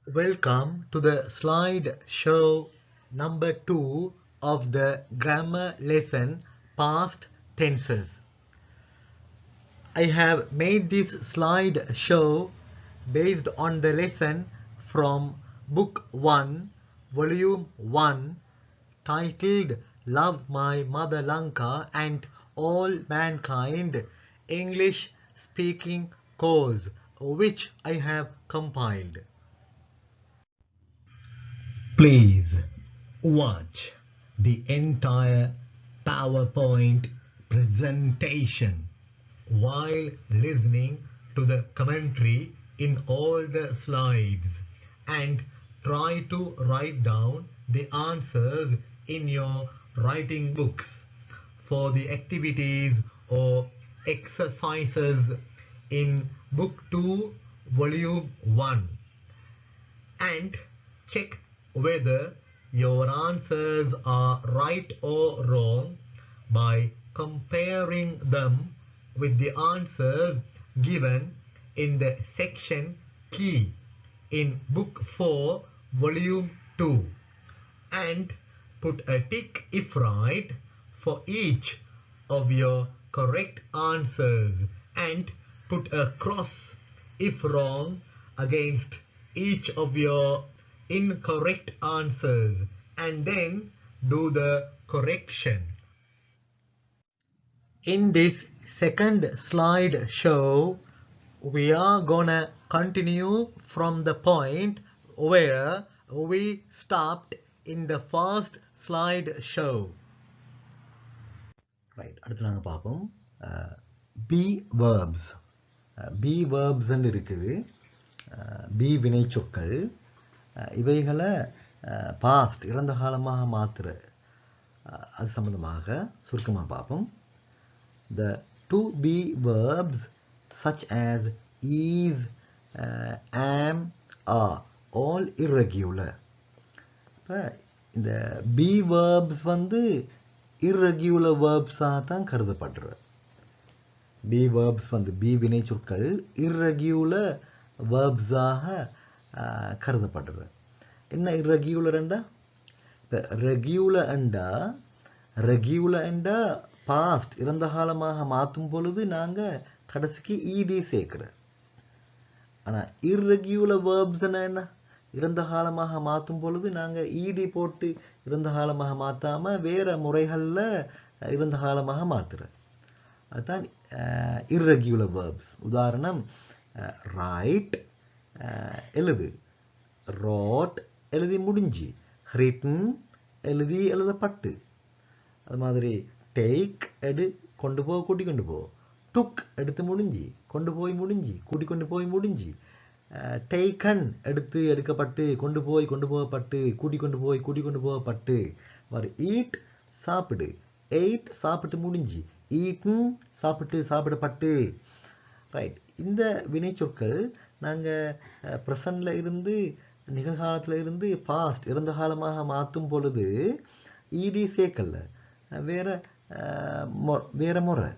Welcome to the slide show number 2 of the grammar lesson past tenses. I have made this slide show based on the lesson from Book 1, Volume 1, titled Love My Mother Lanka and All Mankind English Speaking Course, which I have compiled. Please watch the entire PowerPoint presentation while listening to the commentary in all the slides and try to write down the answers in your writing books for the activities or exercises in Book 2, Volume 1, and check whether your answers are right or wrong by comparing them with the answers given in the section key in Book 4, Volume 2, and put a tick if right for each of your correct answers and put a cross if wrong against each of your incorrect answers and then do the correction. In this second slide show, we are gonna continue from the point where we stopped in the first slide show. Right, அடுத்து நாங்க பார்ப்போம் be verbs. be verbs ன்னு இருக்குது. be வினைச்சொற்கள். இவைகளை past இறந்த காலமாக மாத்துற அது சம்பந்தமாக சுருக்கமாக பார்ப்போம். The to be verbs such as is, am, are all irregular. இப்போ இந்த be verbs வந்து irregular verbs தான் கருதப்படுறது. be verbs வந்து be வினைச்சொற்கள் irregular verbs ஆக கருதப்படுறது. என்ன irregular என்றா? இப்போ regular என்றா past இறந்த காலமாக மாற்றும் பொழுது நாங்க கடைசிக்கு ed சேர்க்கிறோம். ஆனா irregular verbs என்ன? இறந்த காலமாக மாற்றும் பொழுது நாங்க ed போட்டு இறந்த காலமாக மாத்தாம வேற முறைகள்ல இறந்த காலமாக மாத்துறோம். அதுதான் irregular verbs. உதாரணம் write எழுது, wrote எழுதி முடிஞ்சு, written எழுதி எழுதப்பட்டு, அது மாதிரி take எடு கொண்டு போ கூட்டி கொண்டு போ, took எடுத்து முடிஞ்சு கொண்டு போய் முடிஞ்சு கூட்டி கொண்டு போய் முடிஞ்சு, taken எடுத்து எடுக்கப்பட்டு கொண்டு போகப்பட்டு கூட்டி கொண்டு போகப்பட்டு, மாதிரி eat சாப்பிடு, ate சாப்பிட்டு முடிஞ்சு, eaten சாப்பிடப்பட்டு. ரைட், இந்த வினைச்சொற்கள் நாங்கள் ப்ரெசண்டில் இருந்து நிகழ்காலத்தில் இருந்து பாஸ்ட் இறந்த காலமாக மாற்றும் பொழுது ed சேர்க்கல, வேற முறை.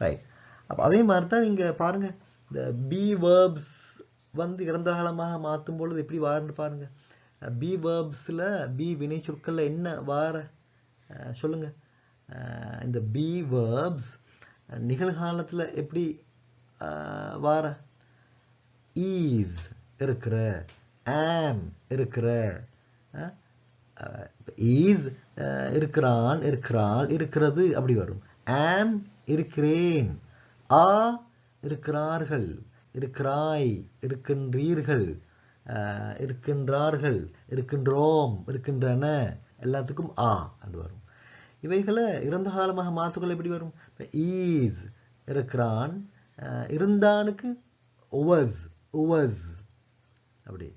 ரைட், அப்போ அதே மாதிரி தான் நீங்கள் பாருங்கள், இந்த be verbs வந்து இறந்த காலமாக மாற்றும் பொழுது எப்படி வாருன்னு பாருங்கள். be verbsல be வினைச்சொற்களில் என்ன வார சொல்லுங்க. இந்த be verbs நிகழ்காலத்தில் எப்படி வார? is இருக்கிற, am இருக்கிற, is இருக்கிறான் இருக்கிறாள் இருக்கிறது அப்படி வரும். am இருக்கிறேன், இருக்கிறார்கள் இருக்கிறாய் இருக்கின்றீர்கள் இருக்கின்றார்கள் இருக்கின்றோம் இருக்கின்றன எல்லாத்துக்கும் என்று வரும். இவைகளை இறந்த காலமாக மாற்றுகள் எப்படி வரும்? is இருக்கிறான், இருந்தானுக்கு was அப்படி.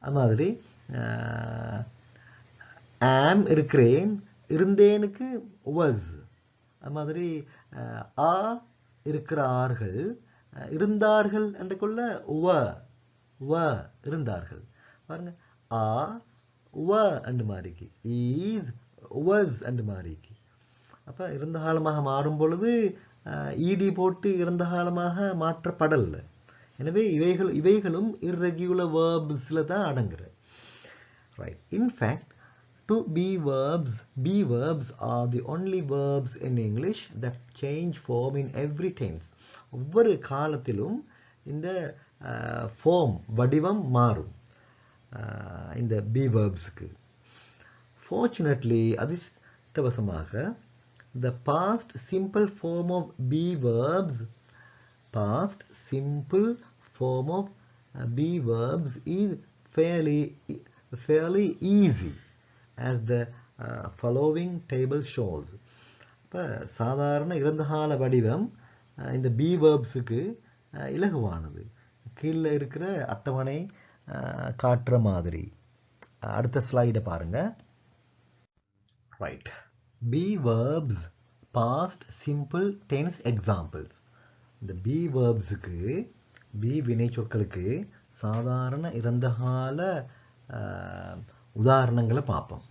அது மாதிரி am இருக்கிறேன், இருந்தேனுக்கு was. அது மாதிரி இருக்கிறார்கள், இருந்தார்கள் என்றுக்குள்ள இருந்தார்கள். பாருங்க, அண்டு மாறிக்கு, is was அண்டு மாறிக்கு. அப்போ இறந்த காலமாக மாறும் பொழுது ed போட்டு இறந்த காலமாக மாற்றப்படலை. எனவே இவைகளும் irregular verbsல தான் அடங்குறது. Right. In fact, to be verbs are the only verbs in English that change form in every tense. ஒவ்வொரு காலத்திலும் இந்த form வடிவம் மாறும் இந்த be verbsக்கு. Fortunately, அதிர்ஷ்டவசமாக the past simple form of be verbs is fairly easy, as the following table shows. இப்போ சாதாரண இறந்தகால வடிவம் இந்த be verbsக்கு இலகுவானது. கீழே இருக்கிற அட்டவணை காட்டுற மாதிரி. அடுத்த ஸ்லைடை பாருங்க. Right. be verbs past simple tense examples. இந்த be verbsக்கு be வினை சொற்களுக்கு சாதாரண இறந்தகால உதாரணங்களை பார்ப்போம்.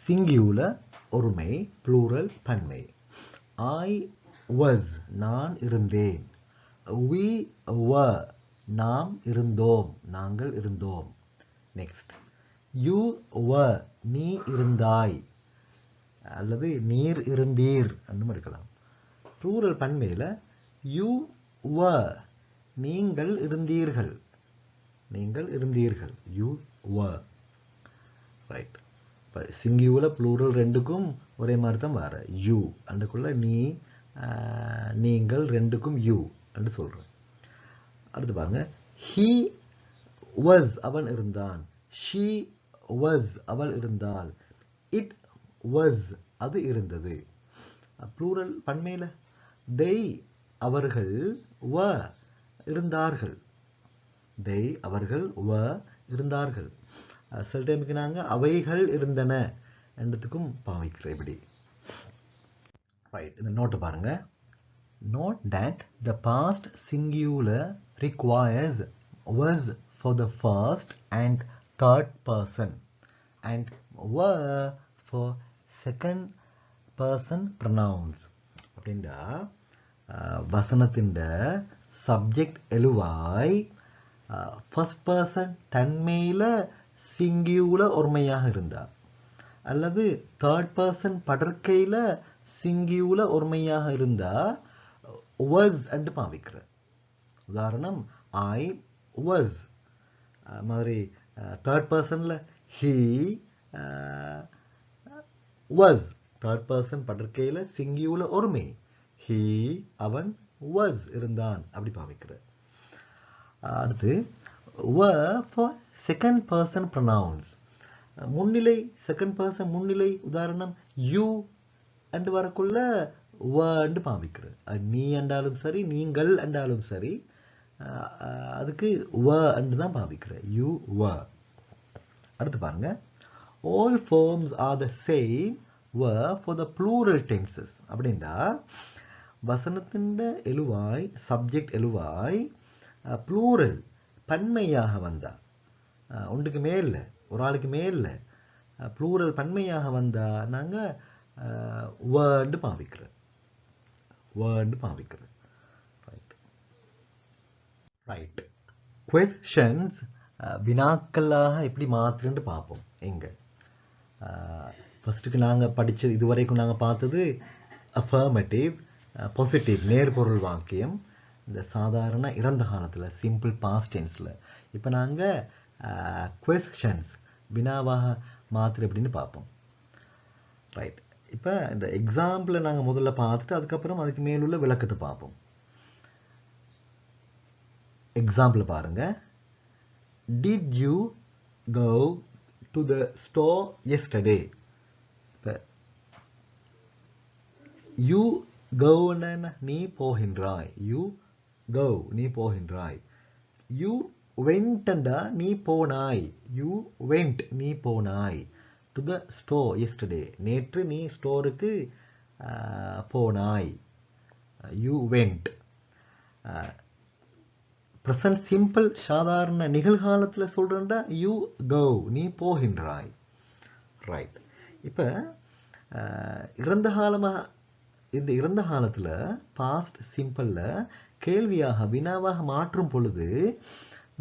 சிங்குலர் ஒருமை, ப்ளூரல் பன்மை. I was நான் இருந்தேன். We were நாம் இருந்தோம், நாங்கள் இருந்தோம். நெக்ஸ்ட், you were நீ இருந்தாய் அல்லது நீர் இருந்தீர் என்று எடுக்கலாம். ப்ளூரல் பன்மையில் you were நீங்கள் இருந்தீர்கள், நீங்கள் இருந்தீர்கள், you were. ரைட். இப்போ சிங்குலர் ப்ளூரல் ரெண்டுக்கும் ஒரே மாதிரி தான் வர you அண்டுக்குள்ள நீ நீங்கள் ரெண்டுக்கும் you என்று சொல்கிறேன். அடுத்து பாருங்க. he was அவன் இருந்தான். she was அவள் இருந்தாள். it was அது இருந்தது. ப்ளூரல் பன்மையில் they அவர்கள் were இருந்தார்கள். they அவர்கள் were இருந்தார்கள். சில டைமுக்கு நாங்கள் அவைகள் இருந்தன என்றதுக்கும் பாவிக்கிறோம். இப்படி. ரைட். இந்த நோட்டை பாருங்க. Note that the past singular requires was for the first and third person and were for second person pronouns. அப்படின்னா வசனத்தின் சப்ஜெக்ட் எழுவாய் ஃபர்ஸ்ட் பர்சன் தன்மையில் சிங்குலர் ஒருமையாக இருந்தா அல்லது தேர்ட் பர்சன் படற்கையில் சிங்குலர் ஒருமையாக இருந்தா was என்று பாவிக்கிற. உதாரணம் I was மாதிரி தேர்ட் பர்சனில் he was தேர்ட் பர்சன் படற்கையில் சிங்குலர் ஒருமை he அவன் was இருந்தான் அப்படி பாவிக்கிற. அடுத்து were for second person pronouns. முன்னிலை செகண்ட் பர்சன் முன்னிலை. உதாரணம் you என்று வரக்குள்ள were பாவிக்கிற. நீ என்றாலும் சரி நீங்கள் என்றாலும் சரி அதுக்கு were என்று தான் பாவிக்கிற. you were. அடுத்து பாருங்க. all forms are the same were for the plural tenses. அப்படின்னா வசனத்தின் எழுவாய் சப்ஜெக்ட் எழுவாய் ப்ளூரல் பன்மையாக வந்தா ஒன்றுக்கு மேல ஒரு ஆளுக்கு மேல ப்ளூரல் பன்மையாக வந்தா நாங்கள் வேர்டு பாவிக்கிறோம். வேர்டு பாவிக்கிறோம். ரைட். ரைட். குவெஸ்சன்ஸ் வினாக்களாக எப்படி மாற்றுன்னு பார்ப்போம். எங்க ஃபர்ஸ்ட்டுக்கு நாங்கள் படித்தது இதுவரைக்கும் நாங்கள் பார்த்தது அஃபர்மேட்டிவ் பாசிட்டிவ் நேர்பொருள் வாக்கியம் இந்த சாதாரண இறந்த காலத்தில் சிம்பிள் பாஸ்ட் டென்ஸில். இப்போ நாங்கள் குவெஸ்சன்ஸ் வினாவாக மாற்று எப்படின்னு பார்ப்போம். ரைட். இப்போ இந்த எக்ஸாம்பிளை நாங்கள் முதல்ல பார்த்துட்டு அதுக்கப்புறம் அதுக்கு மேலுள்ள விளக்கத்தை பார்ப்போம். எக்ஸாம்பிள் பாருங்க. Did you go to the store yesterday? இப்போ you go நீ போகின்றாய். you go நீ போகின்றாய். you went நீ போனாய். you went நீ போனாய். to the store yesterday நேற்று நீ ஸ்டோருக்கு போனாய். you went. present simple சாதாரண நிகழ்காலத்தில் சொல்றேன்டா you go நீ போகின்றாய். ரைட். இப்போ இறந்த காலமாக இந்த இறந்த காலத்தில் பாஸ்ட் சிம்பிளில் கேள்வியாக வினாவாக மாற்றும் பொழுது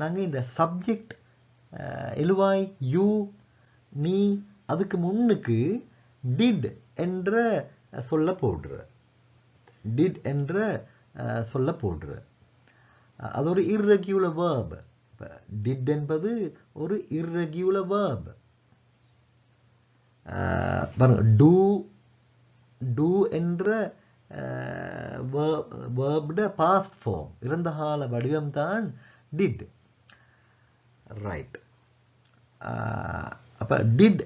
நாங்கள் இந்த சப்ஜெக்ட் எழுவாய் யூ நீ அதுக்கு முன்னுக்கு டிட் என்ற சொல்ல போடுற. டிட் என்ற சொல்ல போடுற. அது ஒரு இர்ரெகுலர் வேர்ப். டிட் என்பது ஒரு இர்ரெகுலர் வேர்ப். பாருங்க, டூ என்ற வேர்ப்ட பாஸ்ட் ஃபார்ம் இறந்த கால வடிவம் தான் டிட். ரைட். அப்ப டிட்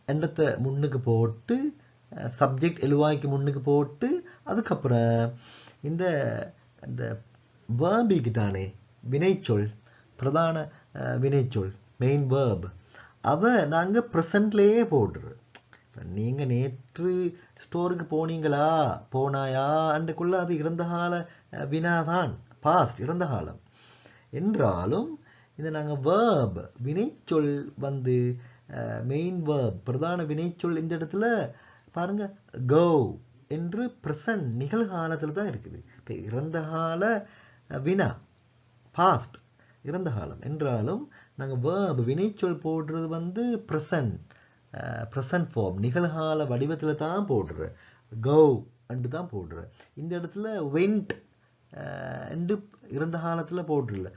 என்றத முன்னுக்கு போட்டு சப்ஜெக்ட் எழுவாய்க்கு முன்னுக்கு போட்டு அதுக்கப்புறம் இந்த வேர்பிக்கு தானே வினைச்சொல், பிரதான வினைச்சொல், மெயின் வேர்ப், அதை நாங்கள் ப்ரெசன்ட்லேயே போடுறோம். நீங்க நேற்று ஸ்டோருக்கு போனீங்களா போனாயா அன்றைக்குள்ள அது இறந்த கால வினாதான், பாஸ்ட் இறந்த காலம் என்றாலும் இதை நாங்கள் வேர்ப் வினைச்சொல் வந்து மெயின் வேர்ப் பிரதான வினைச்சொல் இந்த இடத்துல பாருங்க கோ என்று பிரசன்ட் நிகழ்காலத்தில் தான் இருக்குது. இப்போ இறந்த கால வினா பாஸ்ட் இறந்த காலம் என்றாலும் நாங்கள் வேர்ப் வினைச்சொல் போடுறது வந்து ப்ரெசன்ட் ஃபார்ம் நிகழ்கால வடிவத்தில் தான் போடுற. கோ அண்டு தான் போடுற. இந்த இடத்துல வெண்ட் என்று இறந்த காலத்தில் போடுறல.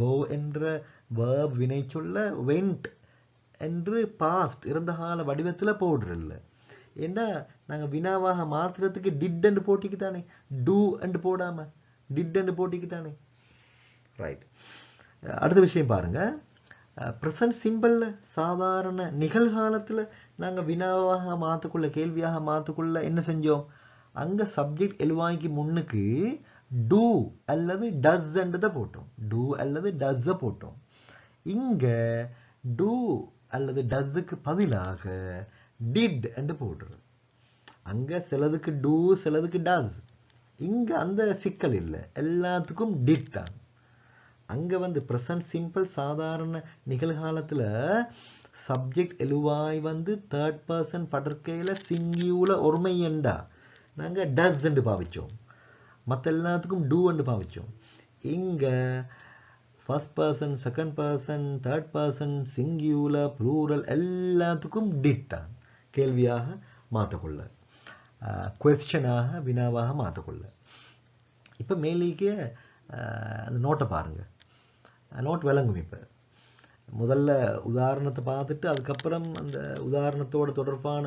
கோ என்ற வேர்ப் வினைச்சொல்ல வெண்ட் என்று பாஸ்ட் இறந்த கால வடிவத்தில் போடுறல. ஏன்னா நாங்கள் வினாவாக மாத்திரத்துக்கு டிட் அண்டு போட்டிக்கு தானே, டூ அண்டு போடாம டிட் அண்டு போட்டிக்கு தானே. ரைட். அடுத்த விஷயம் பாருங்க, ப்ரெசன்ட் சிம்பிள்ல சாதாரண நிகழ்காலத்தில் நாங்கள் வினாவாக மாற்றக்குள்ள கேள்வியாக மாற்றக்குள்ள என்ன செஞ்சோம், அங்கே சப்ஜெக்ட் எழுவாய்க்கு முன்னுக்கு டூ அல்லது டஸ் என்றதை போட்டோம். டூ அல்லது டஸ்ஸை போட்டோம். இங்கே டூ அல்லது டஸ்ஸுக்கு பதிலாக டிட் என்று போடுறோம். அங்கே சிலதுக்கு டூ சிலதுக்கு டஸ். இங்கே அந்த சிக்கல் இல்லை, எல்லாத்துக்கும் டிட் தான். அங்கே வந்து ப்ரெசன்ட் சிம்பிள் சாதாரண நிகழ்காலத்தில் சப்ஜெக்ட் எழுவாய் வந்து தேர்ட் பர்சன் படற்கையில் சிங்கியூல ஒருமை என்றா நாங்கள் டஸ் என்று பாவிச்சோம். மற்ற எல்லாத்துக்கும் டூ என்று பாவிச்சோம். இங்கே first person second person third person singular plural எல்லாத்துக்கும் டிட் தான். கேள்வியாக மாற்றக்கொள்ள, குவெஸ்டனாக வினாவாக மாற்றக்கொள்ள. இப்போ மேலேயே அந்த நோட்டை பாருங்கள், நோட் விளங்கும். இப்போ முதல்ல உதாரணத்தை பார்த்துட்டு அதுக்கப்புறம் அந்த உதாரணத்தோட தொடர்பான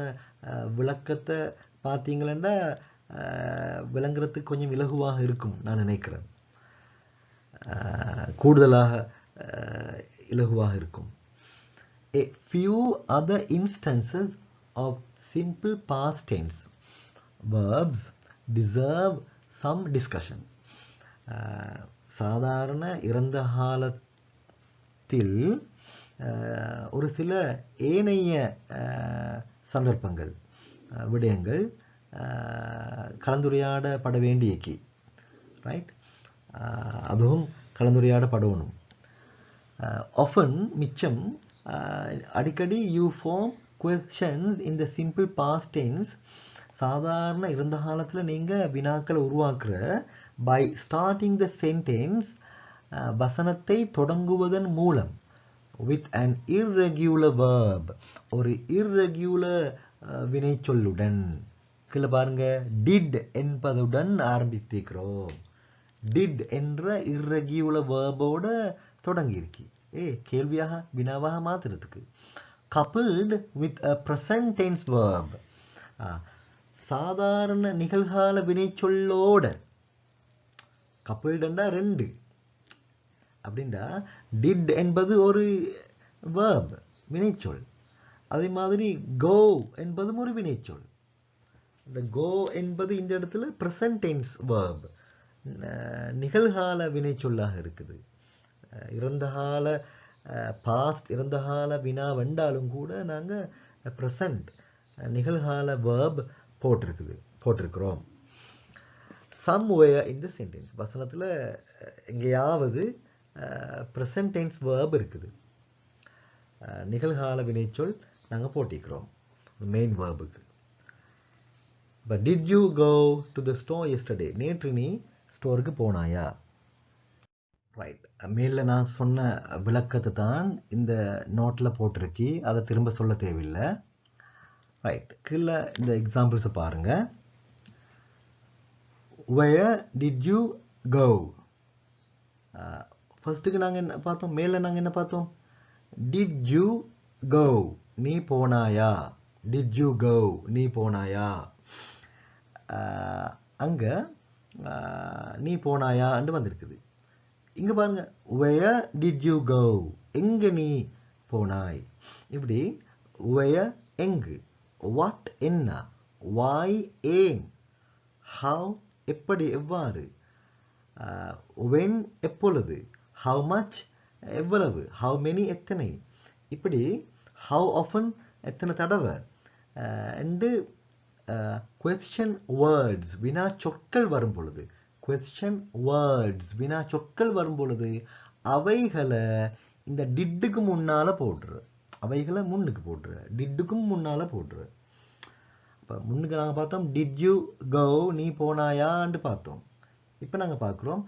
விளக்கத்தை பார்த்தீங்களா விளங்குறதுக்கு கொஞ்சம் இலகுவாக இருக்கும் நான் நினைக்கிறேன். கூடுதலாக இலகுவாக இருக்கும். A few other instances of simple past tense verbs deserve some discussion. சாதாரண இறந்த காலத்தில் ஒரு சில ஏனைய சந்தர்ப்பங்கள் விடயங்கள் கலந்துரையாடப்பட வேண்டியக்கு. ரைட். அதுவும் கலந்துரையாடப்படணும். ஆஃபன் மிச்சம் அடிக்கடி you form questions in the simple past tense. சாதாரண இறந்த காலத்தில் நீங்கள் வினாக்களை உருவாக்குற by starting the sentence வசனத்தை தொடங்குவதன் மூலம் with an irregular verb, ஒரு irregular வினைச்சொல்லுடன். கீழே பாருங்க, did என்பதுடன் ஆரம்பித்திருக்கிறோம். did என்ற irregular verbோட தொடங்கியிருக்கு. கேள்வியாக வினாவாக மாத்துறதுக்கு. coupled with a present tense verb, சாதாரண நிகழ்கால வினைச்சொல்லோட. கப்பிள்டா ரெண்டு அப்படின்டா, டிட் என்பது ஒரு verb வினைச்சொல், அதே மாதிரி go என்பதும் ஒரு வினைச்சொல். இந்த go என்பது இந்த இடத்துல present tense verb நிகழ்கால வினைச்சொல்லாக இருக்குது. இறந்த கால பாஸ்ட் இறந்த கால வினா வந்தாலும் கூட நாங்கள் ப்ரெசன்ட் நிகழ்கால verb போட்டிருக்கிறோம். somewhere in the sentence வசனத்தில் எங்கேயாவது ப்ரெசன்ட் டென்ஸ் verb இருக்குது, நிகழ்கால வினைச்சொல் நாங்கள் போட்டிக்கிறோம் main வேர்புக்கு. But did you go to the store yesterday? நேற்று நீ ஸ்டோருக்கு போனாயா? ரைட். மேல நான் சொன்ன விளக்கத்தை தான் இந்த நோட்டில் போட்டிருக்கி, அதை திரும்ப சொல்ல தேவையில்லை. ரைட். கீழே இந்த எக்ஸாம்பிள்ஸை பாருங்க. Where did you go? ஃபர்ஸ்ட்டுக்கு நாங்கள் என்ன பார்த்தோம்? மேலே நாங்கள் என்ன பார்த்தோம்? Did you go? நீ போனாயா? Did you go? நீ போனாயா? அங்கே நீ போனாயான்னு வந்திருக்குது. இங்கே பாருங்க, where did you go? எங்கே நீ போனாய்? இப்படி where எங்கு, what என்ன, why ஏன், how எப்படி எவ்வாறு, when எப்பொழுது, how much எவ்வளவு, how many எத்தனை, இப்படி how often எத்தனை தடவை, அண்டு question words வினா சொற்கள் வரும் பொழுது, question words வினா சொற்கள் வரும் பொழுது அவைகளை இந்த டிட்டுக்கு முன்னால போடுற, அவைகளை முன்னுக்கு போடுற, டிட்டுக்கும் முன்னால போடுற. இப்போ முன்னுக்கு நாங்கள் பார்த்தோம் டிட் யூ கோ, நீ போனாயான்னு பார்த்தோம். இப்போ நாங்கள் பார்க்குறோம்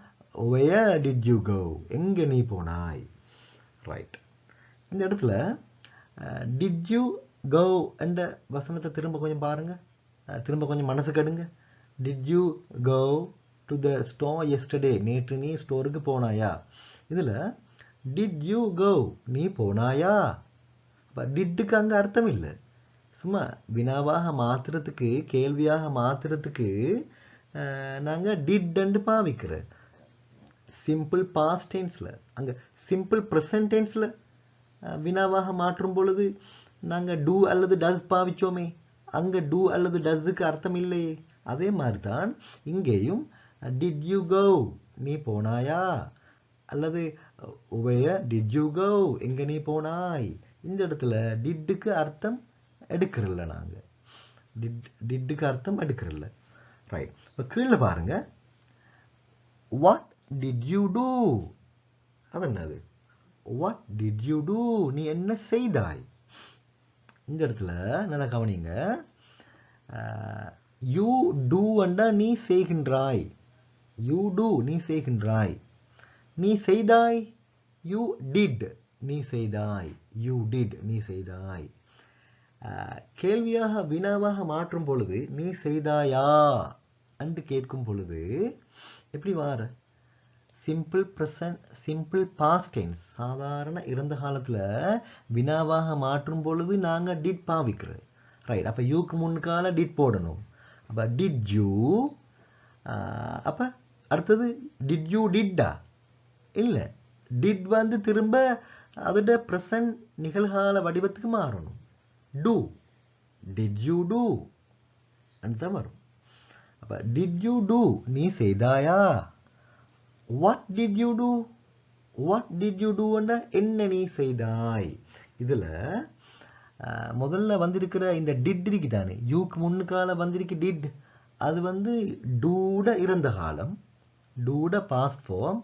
where did you go, எங்கே நீ போனாய். ரைட். இந்த இடத்துல did you go என்ற வசனத்தை திரும்ப கொஞ்சம் பாருங்க, திரும்ப கொஞ்சம் மனசு கடுங்க. did you go to the store yesterday? நேற்று நீ ஸ்டோருக்கு போனாயா? இதில் did you go, நீ போனாயா? அப்போ டிட்டுக்கு அங்கே அர்த்தம் இல்லை. சும்மா வினாவாக மாத்திரத்துக்கு, கேள்வியாக மாத்திரத்துக்கு நாங்கள் டிட் பாவிக்கிறோம். சிம்பிள் பாஸ்ட் டென்ஸில், அங்கே சிம்பிள் ப்ரெசன்ட் டென்ஸில் வினாவாக மாற்றும் பொழுது நாங்கள் டூ அல்லது டஸ் பாவிச்சோமே, அங்கே டூ அல்லது டஸ்ஸுக்கு அர்த்தம் இல்லையே. அதே மாதிரி தான் இங்கேயும் டிட் யூ கோ, நீ போனாயா, அல்லது where did you go, எங்கே நீ போனாய். இந்த இடத்துல டிட்டுக்கு அர்த்தம் எடுக்கிறல்ல, நாங்கள் டிட்டுக்கு அர்த்தம் எடுக்கிறல்ல. ரைட். இப்போ கீழே பாருங்க, வாட் டிட் யூ டூ, அது என்னது? வாட் டிட் யூ டூ, நீ என்ன செய்தாய். இந்த இடத்துல நல்லா கவனிங்க, யூ டூ வந்தா நீ செய்கின்றாய், யூ டூ நீ செய்கின்றாய், நீ செய்தாய், யூ டிட் நீ செய்தாய், யூ டிட் நீ செய்தாய். கேள்வியாக வினாவாக மாற்றும் பொழுது நீ செய்தாயா என்று கேட்கும் பொழுது எப்படி வார? Simple present, simple past tense, சாதாரண இறந்த காலத்தில் வினாவாக மாற்றும் பொழுது நாங்கள் டிட் பாவிக்கிறோம். ரைட். அப்போ யூக்கு முன்கால டிட் போடணும். அப்போ டிட் யூ, அப்போ அடுத்தது டிட் யூ டிட்டா? இல்லை, டிட் வந்து திரும்ப அதோட ப்ரெசன்ட் நிகழ்கால வடிவத்துக்கு மாறணும். டூ, டிட் யூ டூ தான் வரும். அப்போ டிட் யூ டூ, நீ செய்தாயா. What did you do, what did you do என்ன நீ செய்தாய். இதில் முதல்ல வந்திருக்கிற இந்த டிட் இருக்கு தானே, யூக்கு முன்னுக்கால வந்திருக்கு டிட், அது வந்து டூட இறந்த காலம், டூட பாஸ்ட் ஃபார்ம்.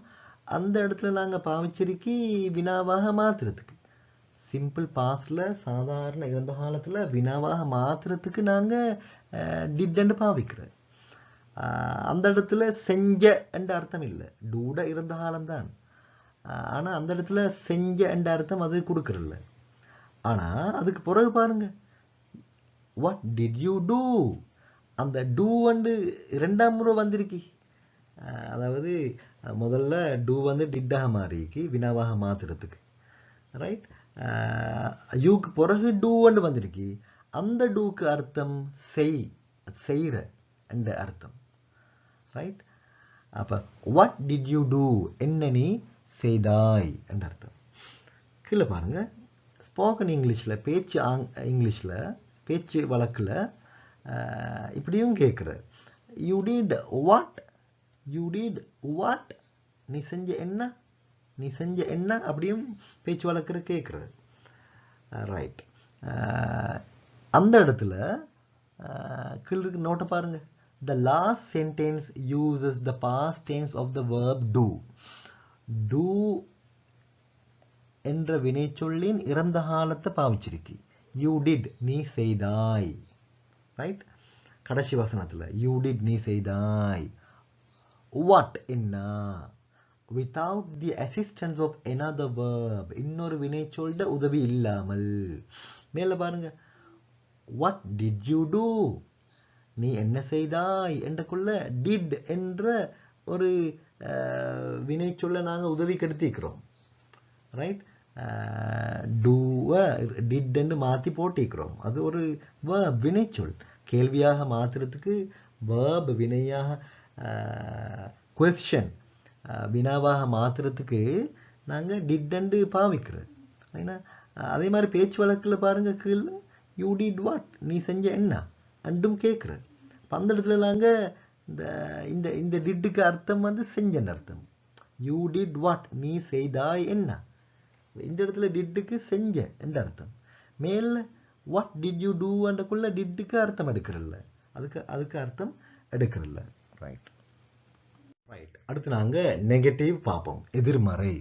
அந்த இடத்துல நாங்கள் பாவிச்சிருக்கி வினாவாக மாத்துறதுக்கு. சிம்பிள் பாஸ்டில் சாதாரண இறந்த காலத்தில் வினாவாக மாத்துறதுக்கு நாங்கள் டிட் பாவிக்கிறோம். அந்த இடத்துல செஞ்ச என்ற அர்த்தம் இல்லை, டூட இறந்த காலம்தான். ஆனால் அந்த இடத்துல செஞ்ச என்ற அர்த்தம் அது கொடுக்கறதில்ல. ஆனால் அதுக்கு பிறகு பாருங்க, வாட் டிட் யூ டூ, அந்த டூ வந்து ரெண்டாம் முறை வந்திருக்கு. அதாவது முதல்ல டூ வந்து டிட்டாக மாறிக்கு வினாவாக மாத்துறதுக்கு. ரைட். யூக்கு பிறகு டூ வந்து வந்திருக்கு. அந்த டூக்கு அர்த்தம் செய், செய்கிற என்ற அர்த்தம். ரைட். அப்போ வாட் டிட் யூ டூ, என்ன நீ செய்தாய் என்ற அர்த்தம். கீழே பாருங்க, ஸ்போக்கன் இங்கிலீஷில், பேச்சு இங்கிலீஷில், பேச்சு வழக்கில் இப்படியும் கேட்குற, you did what, you did what, நீ செஞ்ச என்ன, நீ செஞ்ச என்ன, அப்படியும் பேச்சு வழக்கிற கேட்குறது. ரைட். அந்த இடத்துல கீழே இருக்கு நோட்டை பாருங்க. The last sentence uses the past tense of the verb do. Do என்ற வினைச்சொல்லின் இறந்த காலத்தை பாவிச்சிருக்கு. You did, நீ செய்தாய். ரைட். கடைசி வசனத்தில் you did, நீ செய்தாய். what என்ன without the assistance of another verb, இன்னொரு வினைச்சொல்ட உதவி இல்லாமல். மேல பாருங்க, what did you do, நீ என்ன செய்தாய் என்றக்குள்ள did என்ற ஒரு வினைச்சொல்ல நாங்க உதவி கெடுத்திக்கிறோம். ரைட், டிட் என்று மாற்றி போட்டிக்கிறோம். அது ஒரு verb, வினைச்சொல். கேள்வியாக மாற்றுறதுக்கு verb, வினையாக question வினாவாக மாற்றுறதுக்கு நாங்கள் டிட் என்று பாவிக்கிறோம். ஏன்னா அதே மாதிரி பேச்சு வழக்கில் பாருங்கள், கீழே யூ டிட் வாட், நீ செஞ்ச என்ன அண்டும் கேட்குறேன். அந்த இடத்துல நாங்கள் இந்த இந்த டிட்டுக்கு அர்த்தம் வந்து செஞ்சன்னு அர்த்தம். யூ டிட் வாட், நீ செய்தாய் என்ன. இந்த இடத்துல டிட்டுக்கு செஞ்ச என்ற அர்த்தம். மேல வாட் டிட் யூ டூ என்றக்குள்ள டிட்டுக்கு அர்த்தம் எடுக்கிறல்ல, அதுக்கு அர்த்தம் எடுக்கிறல்ல. ரைட் ரைட் அடுத்து நாங்கள் நெகட்டிவ் பார்ப்போம். எதிர்மறை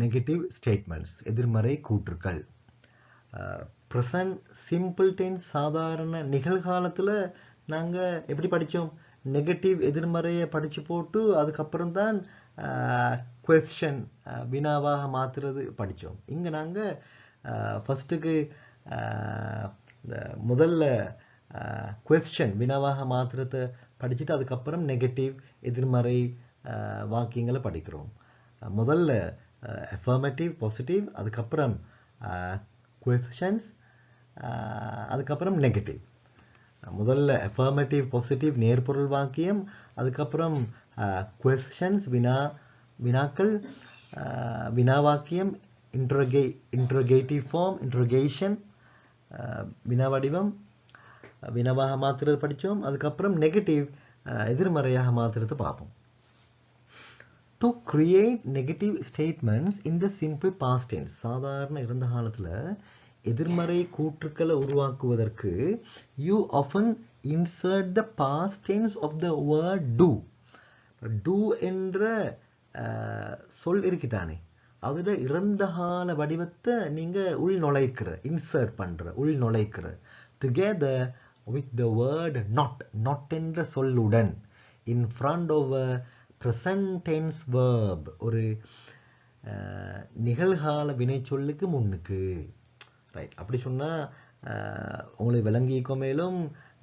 நெகட்டிவ் ஸ்டேட்மெண்ட்ஸ், எதிர்மறை கூற்றுக்கள். ப்ரெசன்ட் சிம்பிள் டென்ஸ், சாதாரண நிகழ்காலத்தில் நாங்கள் எப்படி படித்தோம், நெகட்டிவ் எதிர்மறையை படித்து போட்டு அதுக்கப்புறம் தான் கொஸ்டின் வினாவாக மாற்றுறது படித்தோம். இங்கே நாங்கள் ஃபஸ்ட்டுக்கு முதல்ல கொஸ்டின் வினாவாக மாற்றுறதை படிச்சுட்டு அதுக்கப்புறம் நெகட்டிவ் எதிர்மறை வாக்கியங்களை படிக்கிறோம். முதல்ல அஃபர்மேட்டிவ் பாசிட்டிவ், அதுக்கப்புறம் கொஸ்டின்ஸ், அதுக்கப்புறம் நெகட்டிவ். முதல்ல அஃபர்மேட்டிவ் பாசிட்டிவ் நேர்பொருள் வாக்கியம், அதுக்கப்புறம் கொஸ்டின்ஸ் வினாக்கள், வினா வாக்கியம், இன்ட்ரோகேட்டிவ் ஃபார்ம், இன்ட்ரோகேஷன் வினா வடிவம், வினாவாக மாற்றுறது படித்தோம். அதுக்கப்புறம் நெகட்டிவ் எதிர்மறையாக மாற்றுறது பார்ப்போம். To create negative statements in the simple past tense, சாதாரண இறந்த காலத்தில் எதிர்மறை கூற்றுக்களை உருவாக்குவதற்கு you often insert the past tense of the word do. Do என்ற சொல் இருக்குதானே, அதில் இறந்த கால வடிவத்தை நீங்கள் உள் நுழைக்கிற, இன்சர்ட் பண்ணுற, உள் நுழைக்கிற. Together with the word not, not என்ற சொல்லுடன், in front of a present tense verb, ஒரு நிகழ்கால வினை சொல்லுக்கு முன்னுக்கு. ரைட், அப்படி சொன்னால் உங்களுக்கு விளங்கிக்கோ மேலும்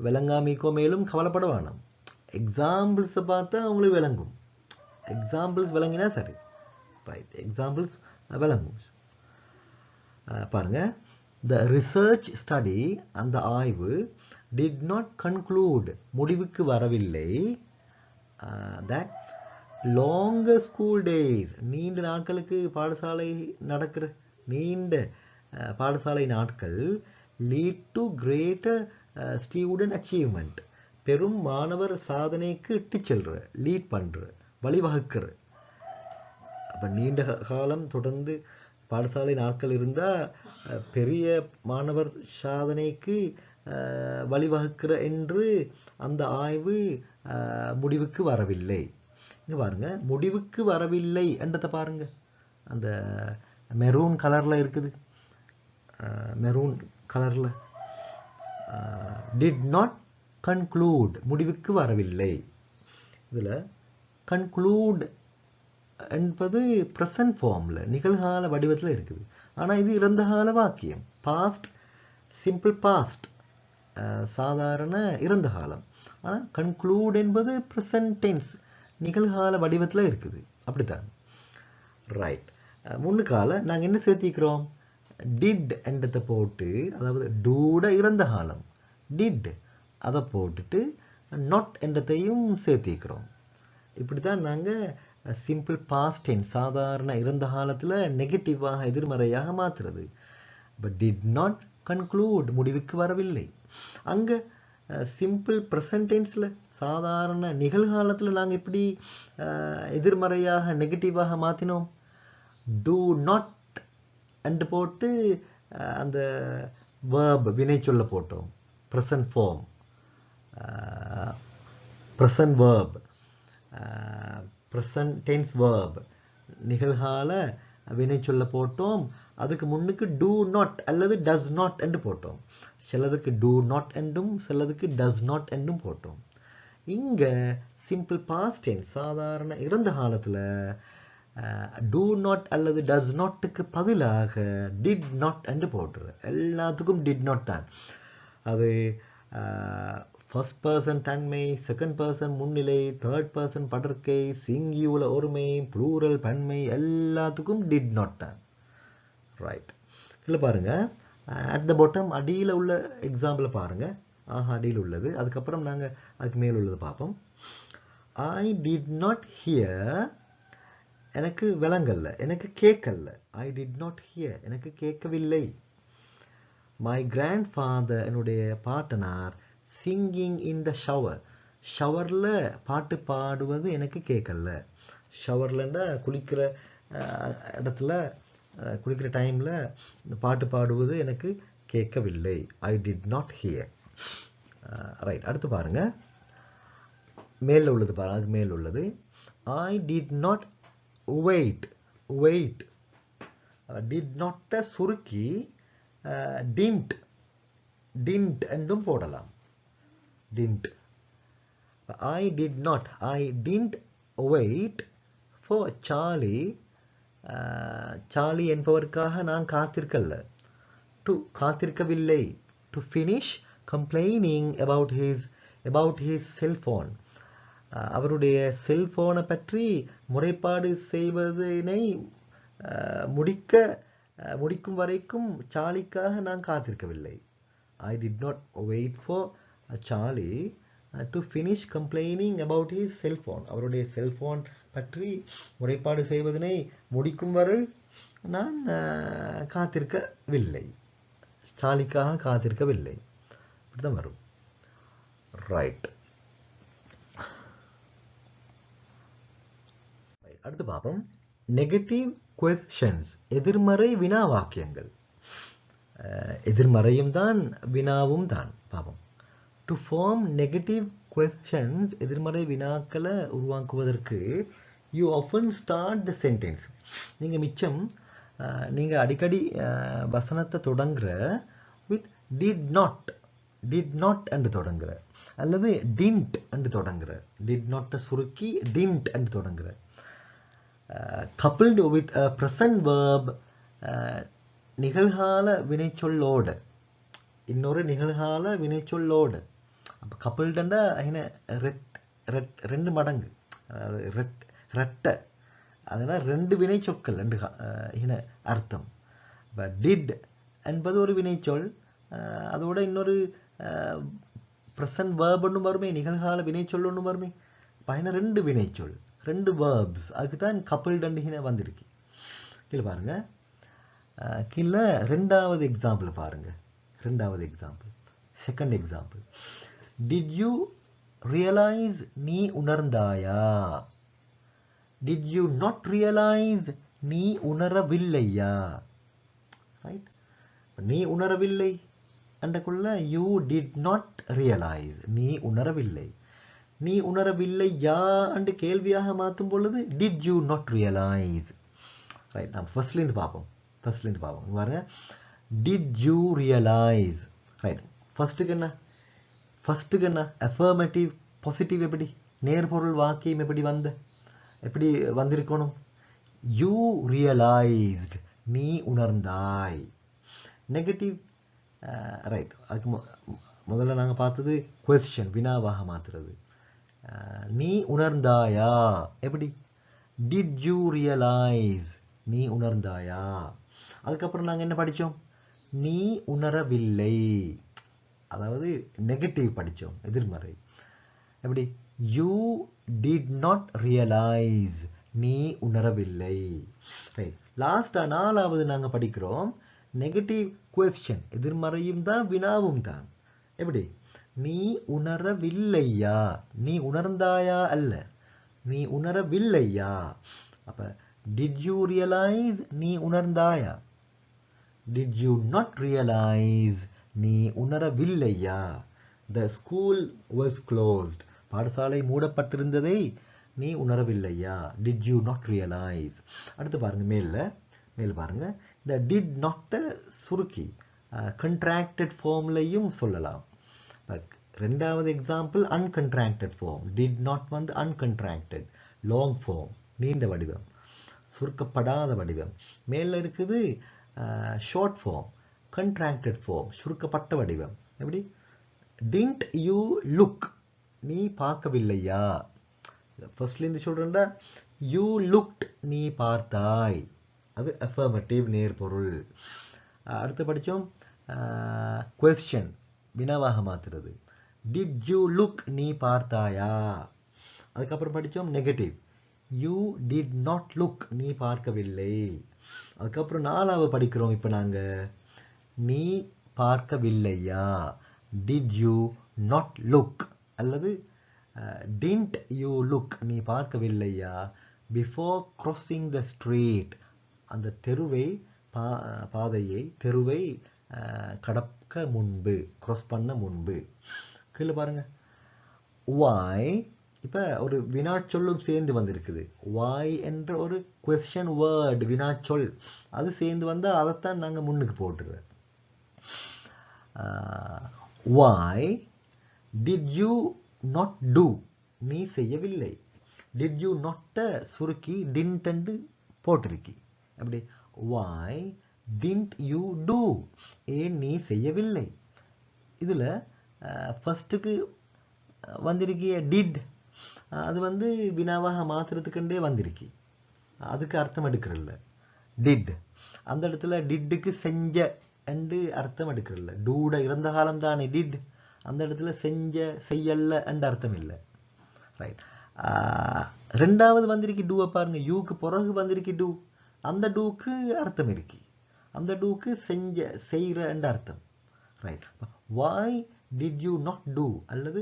விளங்காமிக்கோ மேலும் கவலைப்பட வேணாம். எக்ஸாம்பிள்ஸை பார்த்தா உங்களுக்கு விளங்கும். எக்ஸாம்பிள்ஸ் விளங்கினா சரி. ரைட், எக்ஸாம்பிள்ஸ் விளங்கும். பாருங்க, த ரிசர்ச் ஸ்டடி, அந்த ஆய்வு, டிட் நாட் கன்க்ளூட், முடிவுக்கு வரவில்லை, தட் லாங்கர் ஸ்கூல் டேஸ், நீண்ட நாட்களுக்கு பாடசாலை நடக்கிற நீண்ட பாடசாலை நாட்கள், lead to greater student achievement, பெரும் மாணவர் சாதனைக்கு இட்டு செல்ற, லீட் பண்ணுற, வழிவகுக்கிற. அப்போ நீண்ட காலம் தொடர்ந்து பாடசாலை நாட்கள் இருந்தால் பெரிய மாணவர் சாதனைக்கு வழிவகுக்கிற என்று அந்த ஆய்வு முடிவுக்கு வரவில்லை. இங்கே பாருங்க, முடிவுக்கு வரவில்லை என்றதை பாருங்க, அந்த மெரூன் கலரில் இருக்குது, மெரூன் கலரில் டிட் நாட் கன்க்ளூட், முடிவுக்கு வரவில்லை. இதில் கன்க்ளூட் என்பது ப்ரெசன்ட் ஃபார்மில், நிகழ்கால வடிவத்தில் இருக்குது. ஆனால் இது இறந்த கால வாக்கியம், பாஸ்ட், சிம்பிள் பாஸ்ட், சாதாரண இறந்த காலம். ஆனால் கன்க்ளூட் என்பது ப்ரெசன்ட் டென்ஸ், நிகழ்கால வடிவத்தில் இருக்குது. அப்படித்தான். ரைட், முன்னுக்கால நாங்கள் என்ன சேர்த்திக்கிறோம், டிட் என்றதை போட்டு, அதாவது டூட இறந்த காலம் டிட், அதை போட்டுட்டு நாட் என்றதையும் சேர்த்திக்கிறோம். இப்படி தான் நாங்கள் சிம்பிள் பாஸ்ட் டென்ஸ், சாதாரண இறந்த காலத்தில் நெகட்டிவாக எதிர்மறையாக மாற்றுறது. பட் டிட் நாட் கன்க்ளூட், முடிவுக்கு வரவில்லை. அங்கே சிம்பிள் ப்ரெசன்ட் டென்ஸில், சாதாரண நிகழ்காலத்தில் நாங்கள் இப்படி எதிர்மறையாக நெகட்டிவாக மாற்றினோம், டூ நாட் என்று போட்டு அந்த வேர்ப் வினை சொல்ல போட்டோம், present form, present verb, present tense verb, நிகழ்கால வினை சொல்ல போட்டோம். அதுக்கு முன்னுக்கு டூ நாட் அல்லது டஸ் நாட் என்று போட்டோம். சிலதுக்கு டூ நாட் என்றும் சிலதுக்கு டஸ் நாட் என்றும் போட்டோம். இங்கே சிம்பிள் பாஸ்ட் டென்ஸ் சாதாரண இறந்த காலத்தில் டூ நாட் அல்லது டஸ் நாட்டுக்கு பதிலாக டிட் நாட் என்று போட்டுரு. எல்லாத்துக்கும் டிட் நாட் தான். அது ஃபர்ஸ்ட் பர்சன் தன்மை, செகண்ட் பர்சன் முன்னிலை, தேர்ட் பர்சன் படர்க்கை, சிங்கியூல ஒருமை, ப்ளூரல் பன்மை, எல்லாத்துக்கும் டிட் நாட் தான். ரைட். இல்லை பாருங்க, அட் த பாட்டம் அடியில் உள்ள எக்ஸாம்பிளை பாருங்க. அடியில் உள்ளது. அதுக்கப்புறம் நாங்கள் அதுக்கு மேல் உள்ளது பார்ப்போம். ஐ டிட் நாட் ஹியர், எனக்கு விளங்கல்ல, எனக்கு கேட்கல. ஐ டிட் நாட் ஹியர், எனக்கு கேட்கவில்லை. மை கிராண்ட் ஃபாதர், என்னுடைய பாட்டனார், சிங்கிங் இன் த ஷவர், ஷவரில் பாட்டு பாடுவது எனக்கு கேட்கல. ஷவர்லன்னா குளிக்கிற இடத்துல, குளிக்கிற டைமில் இந்த பாட்டு பாடுவது எனக்கு கேட்கவில்லை. I did not hear. Right. அடுத்து பாருங்க, மேல உள்ளது பாருங்க. அதுக்கு மேல் உள்ளது I did not wait. Wait did நாட்டை சுருக்கி டிண்ட், டிண்ட் என்றும் போடலாம். Didn't. I did not, I didn't wait for Charlie. Charlie என்பவருக்காக நான் காத்திருக்கல. டு காத்திருக்கவில்லை. To finish complaining about his cell phone. அவருடைய செல்போனை பற்றி முறைப்பாடு செய்வதனை முடிக்கும் வரைக்கும் சார்லிக்காக நான் காத்திருக்கவில்லை. I did not wait for Charlie to finish complaining about his cell phone. அவருடைய செல்போன் பற்றி முறைப்பாடு செய்வதனை முடிக்கும் வரை நான் காத்திருக்கவில்லை. சார்லிக்காக காத்திருக்கவில்லை. தான் வரும். ரைட். அடுத்து பார்ப்போம். நெகட்டிவ் கொஸ்டின்ஸ், எதிர்மறை வினா வாக்கியங்கள். எதிர்மறையும் தான் வினாவும் தான். பார்ப்போம். டு ஃபார்ம் நெகட்டிவ் கொஸ்டின்ஸ், எதிர்மறை வினாக்களை உருவாக்குவதற்கு you often start the sentence. நீங்கள் மிச்சம் நீங்கள் அடிக்கடி வசனத்தை தொடங்குற with did not, did not என்று தொடங்குற, அல்லது டிண்ட் என்று தொடங்குற. டிட் நாட்டை சுருக்கி டிண்ட் என்று தொடங்குற. coupled with a present verb, நிகழ்கால வினைச்சொல்லோடு, இன்னொரு நிகழ்கால வினைச்சொல்லோடு. அப்போ கப்பிள்டா ரெண்டு மடங்கு, ரெட்டை, அதனால் ரெண்டு வினைச்சொற்கள், ரெண்டு அர்த்தம். இப்போ டிட் என்பது ஒரு வினைச்சொல், அதோட இன்னொரு ப்ரெசன்ட் வேர்ப் ஒன்று வருமே, நிகழ்கால வினைச்சொல் ஒன்று வருமே. பயண ரெண்டு வினைச்சொல், ரெண்டு வேர்ப்ஸ், அதுக்கு தான் கப்பிள்டு வந்திருக்கு. கீழே பாருங்க, கீழே ரெண்டாவது எக்ஸாம்பிள் பாருங்க. ரெண்டாவது example, second example. Did you realise, நீ உணர்ந்தாயா. டிட் யூ நாட் ரியலைஸ், நீ உணரவில்லையா. ரைட். நீ உணரவில்லை அண்டக்குள்ள யூ டிட் நாட் ரியலைஸ், நீ உணரவில்லை. நீ உணரவில்லையா என்று கேள்வியாக மாற்றும் பொழுது did you not realise. Right. நம்ம ஃபர்ஸ்ட்லேருந்து பார்ப்போம். பாருங்க, டிட் யூ ரியலைஸ். ரைட். ஃபர்ஸ்ட்டுக்கு என்ன அஃபர்மேட்டிவ் பாசிட்டிவ், எப்படி நேர்பொருள் வாக்கியம் எப்படி வந்திருக்கணும். யூ ரியலைஸ்ட், நீ உணர்ந்தாய். நெகட்டிவ். ரைட். அதுக்கு முதல்ல நாங்கள் பார்த்தது கொஸ்டின், வினாவாக மாற்றுறது. நீ உணர்ந்தாயா, எப்படி டிட் யூ ரியலைஸ், நீ உணர்ந்தாயா. அதுக்கப்புறம் நாங்கள் என்ன படித்தோம், நீ உணரவில்லை, அதாவது நெகட்டிவ் படித்தோம், எதிர்மறை. எப்படி யூ டிட் நாட் ரியலைஸ், நீ உணரவில்லை. ரைட். லாஸ்ட்டாக நாலாவது நாங்கள் படிக்கிறோம் நெகட்டிவ் கொஸ்டின், எதிர்மறையும் தான் வினாவும் தான். எப்படி நீ உணரவில்லையா, நீ உணர்ந்தாயா அல்ல, நீ உணரவில்லையா. அப்ப டிட் யூ ரியலைஸ், நீ உணர்ந்தாயா. டிட் யூ நாட் ரியலைஸ், நீ உணரவில்லையா. த ஸ்கூல் வாஸ் க்ளோஸ்ட், பாடசாலை மூடப்பட்டிருந்ததை நீ உணரவில்லையா. Did you not realise. அடுத்து பாருங்க, மேல் பாருங்க. இந்த டிட் நாட்டை சுருக்கி கண்ட்ராக்டட் ஃபார்ம்லையும் சொல்லலாம். ரெண்டாவது எக்ஸாம்பிள் அன்கன்ட்ராக்டட் ஃபார்ம். டிட் நாட் வந்து அன்கன்ட்ராக்டட், லாங் ஃபார்ம், நீண்ட வடிவம், சுருக்கப்படாத வடிவம். மேல இருக்குது ஷார்ட் ஃபார்ம், கன்ட்ராக்டட் ஃபார்ம், சுருக்கப்பட்ட வடிவம். எப்படி? டிண்ட் யூ லுக், நீ பார்க்கவில்லையா? ஃபர்ஸ்ட்ல இருந்து சொல்றேன்டா, யூ லுக்ட், நீ பார்த்தாய், அது அஃபர்மேட்டிவ், நேர்பொருள். அடுத்து படித்தோம் கொஸ்டின், வினாவாக மாத்துறது. டிட் யூ லுக், நீ பார்த்தாயா? அதுக்கப்புறம் படித்தோம் negative, you did not look, நீ பார்க்கவில்லை. அதுக்கப்புறம் நாலாவது படிக்கிறோம் இப்போ நாங்கள், நீ பார்க்கவில்லையா? டிட் யூ நாட் லுக் அல்லது டிண்ட் யூ லுக், நீ பார்க்கவில்லையா? பிஃபோர் கிராசிங் த ஸ்ட்ரீட், அந்த தெருவை, பாதையை, தெருவை கடக்க முன்பு, கிராஸ் பண்ண முன்பு. கீழே பாருங்க, வாய், இப்போ ஒரு வினாச்சொல்லும் சேர்ந்து வந்திருக்குது. வாய் என்ற ஒரு கொஸ்டின் வேர்டு, வினாச்சொல், அது சேர்ந்து வந்தால் அதைத்தான் நாங்கள் முன்னுக்கு போட்டுருவோம். Why did you not do, நீ செய்யவில்லை. டிட் யூ நாட் சுருக்கி டிண்ட் போட்டிருக்கி. அப்படி வாய் டிண்ட் யூ டூ, ஏன் நீ செய்யவில்லை. இதில் ஃபர்ஸ்ட்டுக்கு வந்திருக்கிய டிட், அது வந்து வினாவாக மாற்றுறதுக்குண்டே வந்திருக்கு, அதுக்கு அர்த்தம் எடுக்கிறல்ல. டிட் அந்த இடத்துல டிட்டுக்கு செஞ்ச என்று அர்த்தம் எடுக்கிறல்ல. டூட இறந்த காலம் தானே டிட், அந்த இடத்துல செஞ்ச, செய்யல என்ற அர்த்தம் இல்லை. ரைட். ரெண்டாவது வந்திருக்கு டூவை பாருங்க, யூக்கு பிறகு வந்திருக்கு டூ, அந்த டூக்கு அர்த்தம் இருக்கு, அந்த டூக்கு செஞ்ச, செய்கிற என்ற அர்த்தம். Right. Why did you not do அல்லது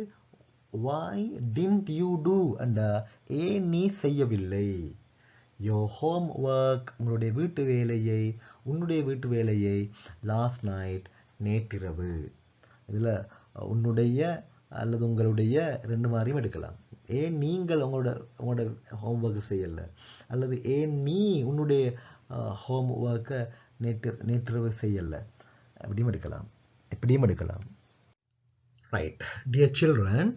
வாய் டிண்ட் யூ டூ என்ற, ஏன் நீ செய்யவில்லை. யோர் ஹோம் ஒர்க், உங்களுடைய வீட்டு வேலையை, உன்னுடைய வீட்டு வேலையை, லாஸ்ட் நைட், நேற்றிரவு. இதில் உன்னுடைய அல்லது உங்களுடைய ரெண்டு மாதிரியும் எடுக்கலாம். ஏன் நீங்கள் உங்களோட ஹோம் ஒர்க் செய்யலை, அல்லது ஏன் நீ உன்னுடைய ஹோம் ஒர்க்கை நேற்றிரவு செய்யலை, எப்படியும் எடுக்கலாம். ரைட். டியர் சில்ட்ரன்,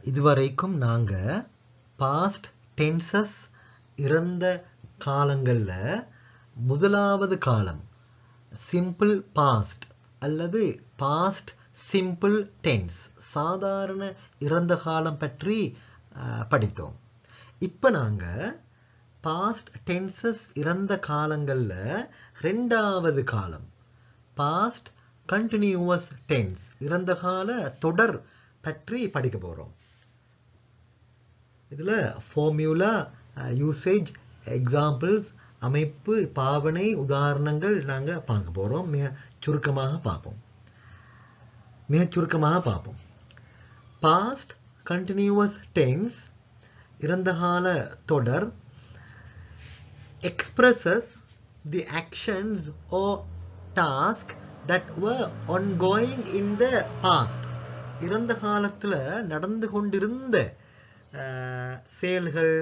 இதுவரைக்கும் நாங்கள் பாஸ்ட் டென்சஸ், இறந்த காலங்களில் முதலாவது காலம் சிம்பிள் பாஸ்ட் அல்லது பாஸ்ட் சிம்பிள் டென்ஸ், சாதாரண இறந்த காலம் பற்றி படித்தோம். இப்போ நாங்கள் பாஸ்ட் டென்சஸ் இறந்த காலங்களில் ரெண்டாவது காலம் பாஸ்ட் கண்டினியூவஸ் டென்ஸ், இறந்த கால தொடர் பற்றி படிக்க போகிறோம். இதில் ஃபார்முலா, யூசேஜ், எக்ஸாம்பிள்ஸ், அமைப்பு, பாவனை, உதாரணங்கள் நாங்கள் பார்க்க போகிறோம். மிக சுருக்கமாக பார்ப்போம். பாஸ்ட் கண்டினியூவஸ் டென்ஸ், இறந்த கால தொடர், expresses the actions or task that were ongoing in the past. இறந்த காலத்தில் நடந்து கொண்டிருந்த செயல்கள்,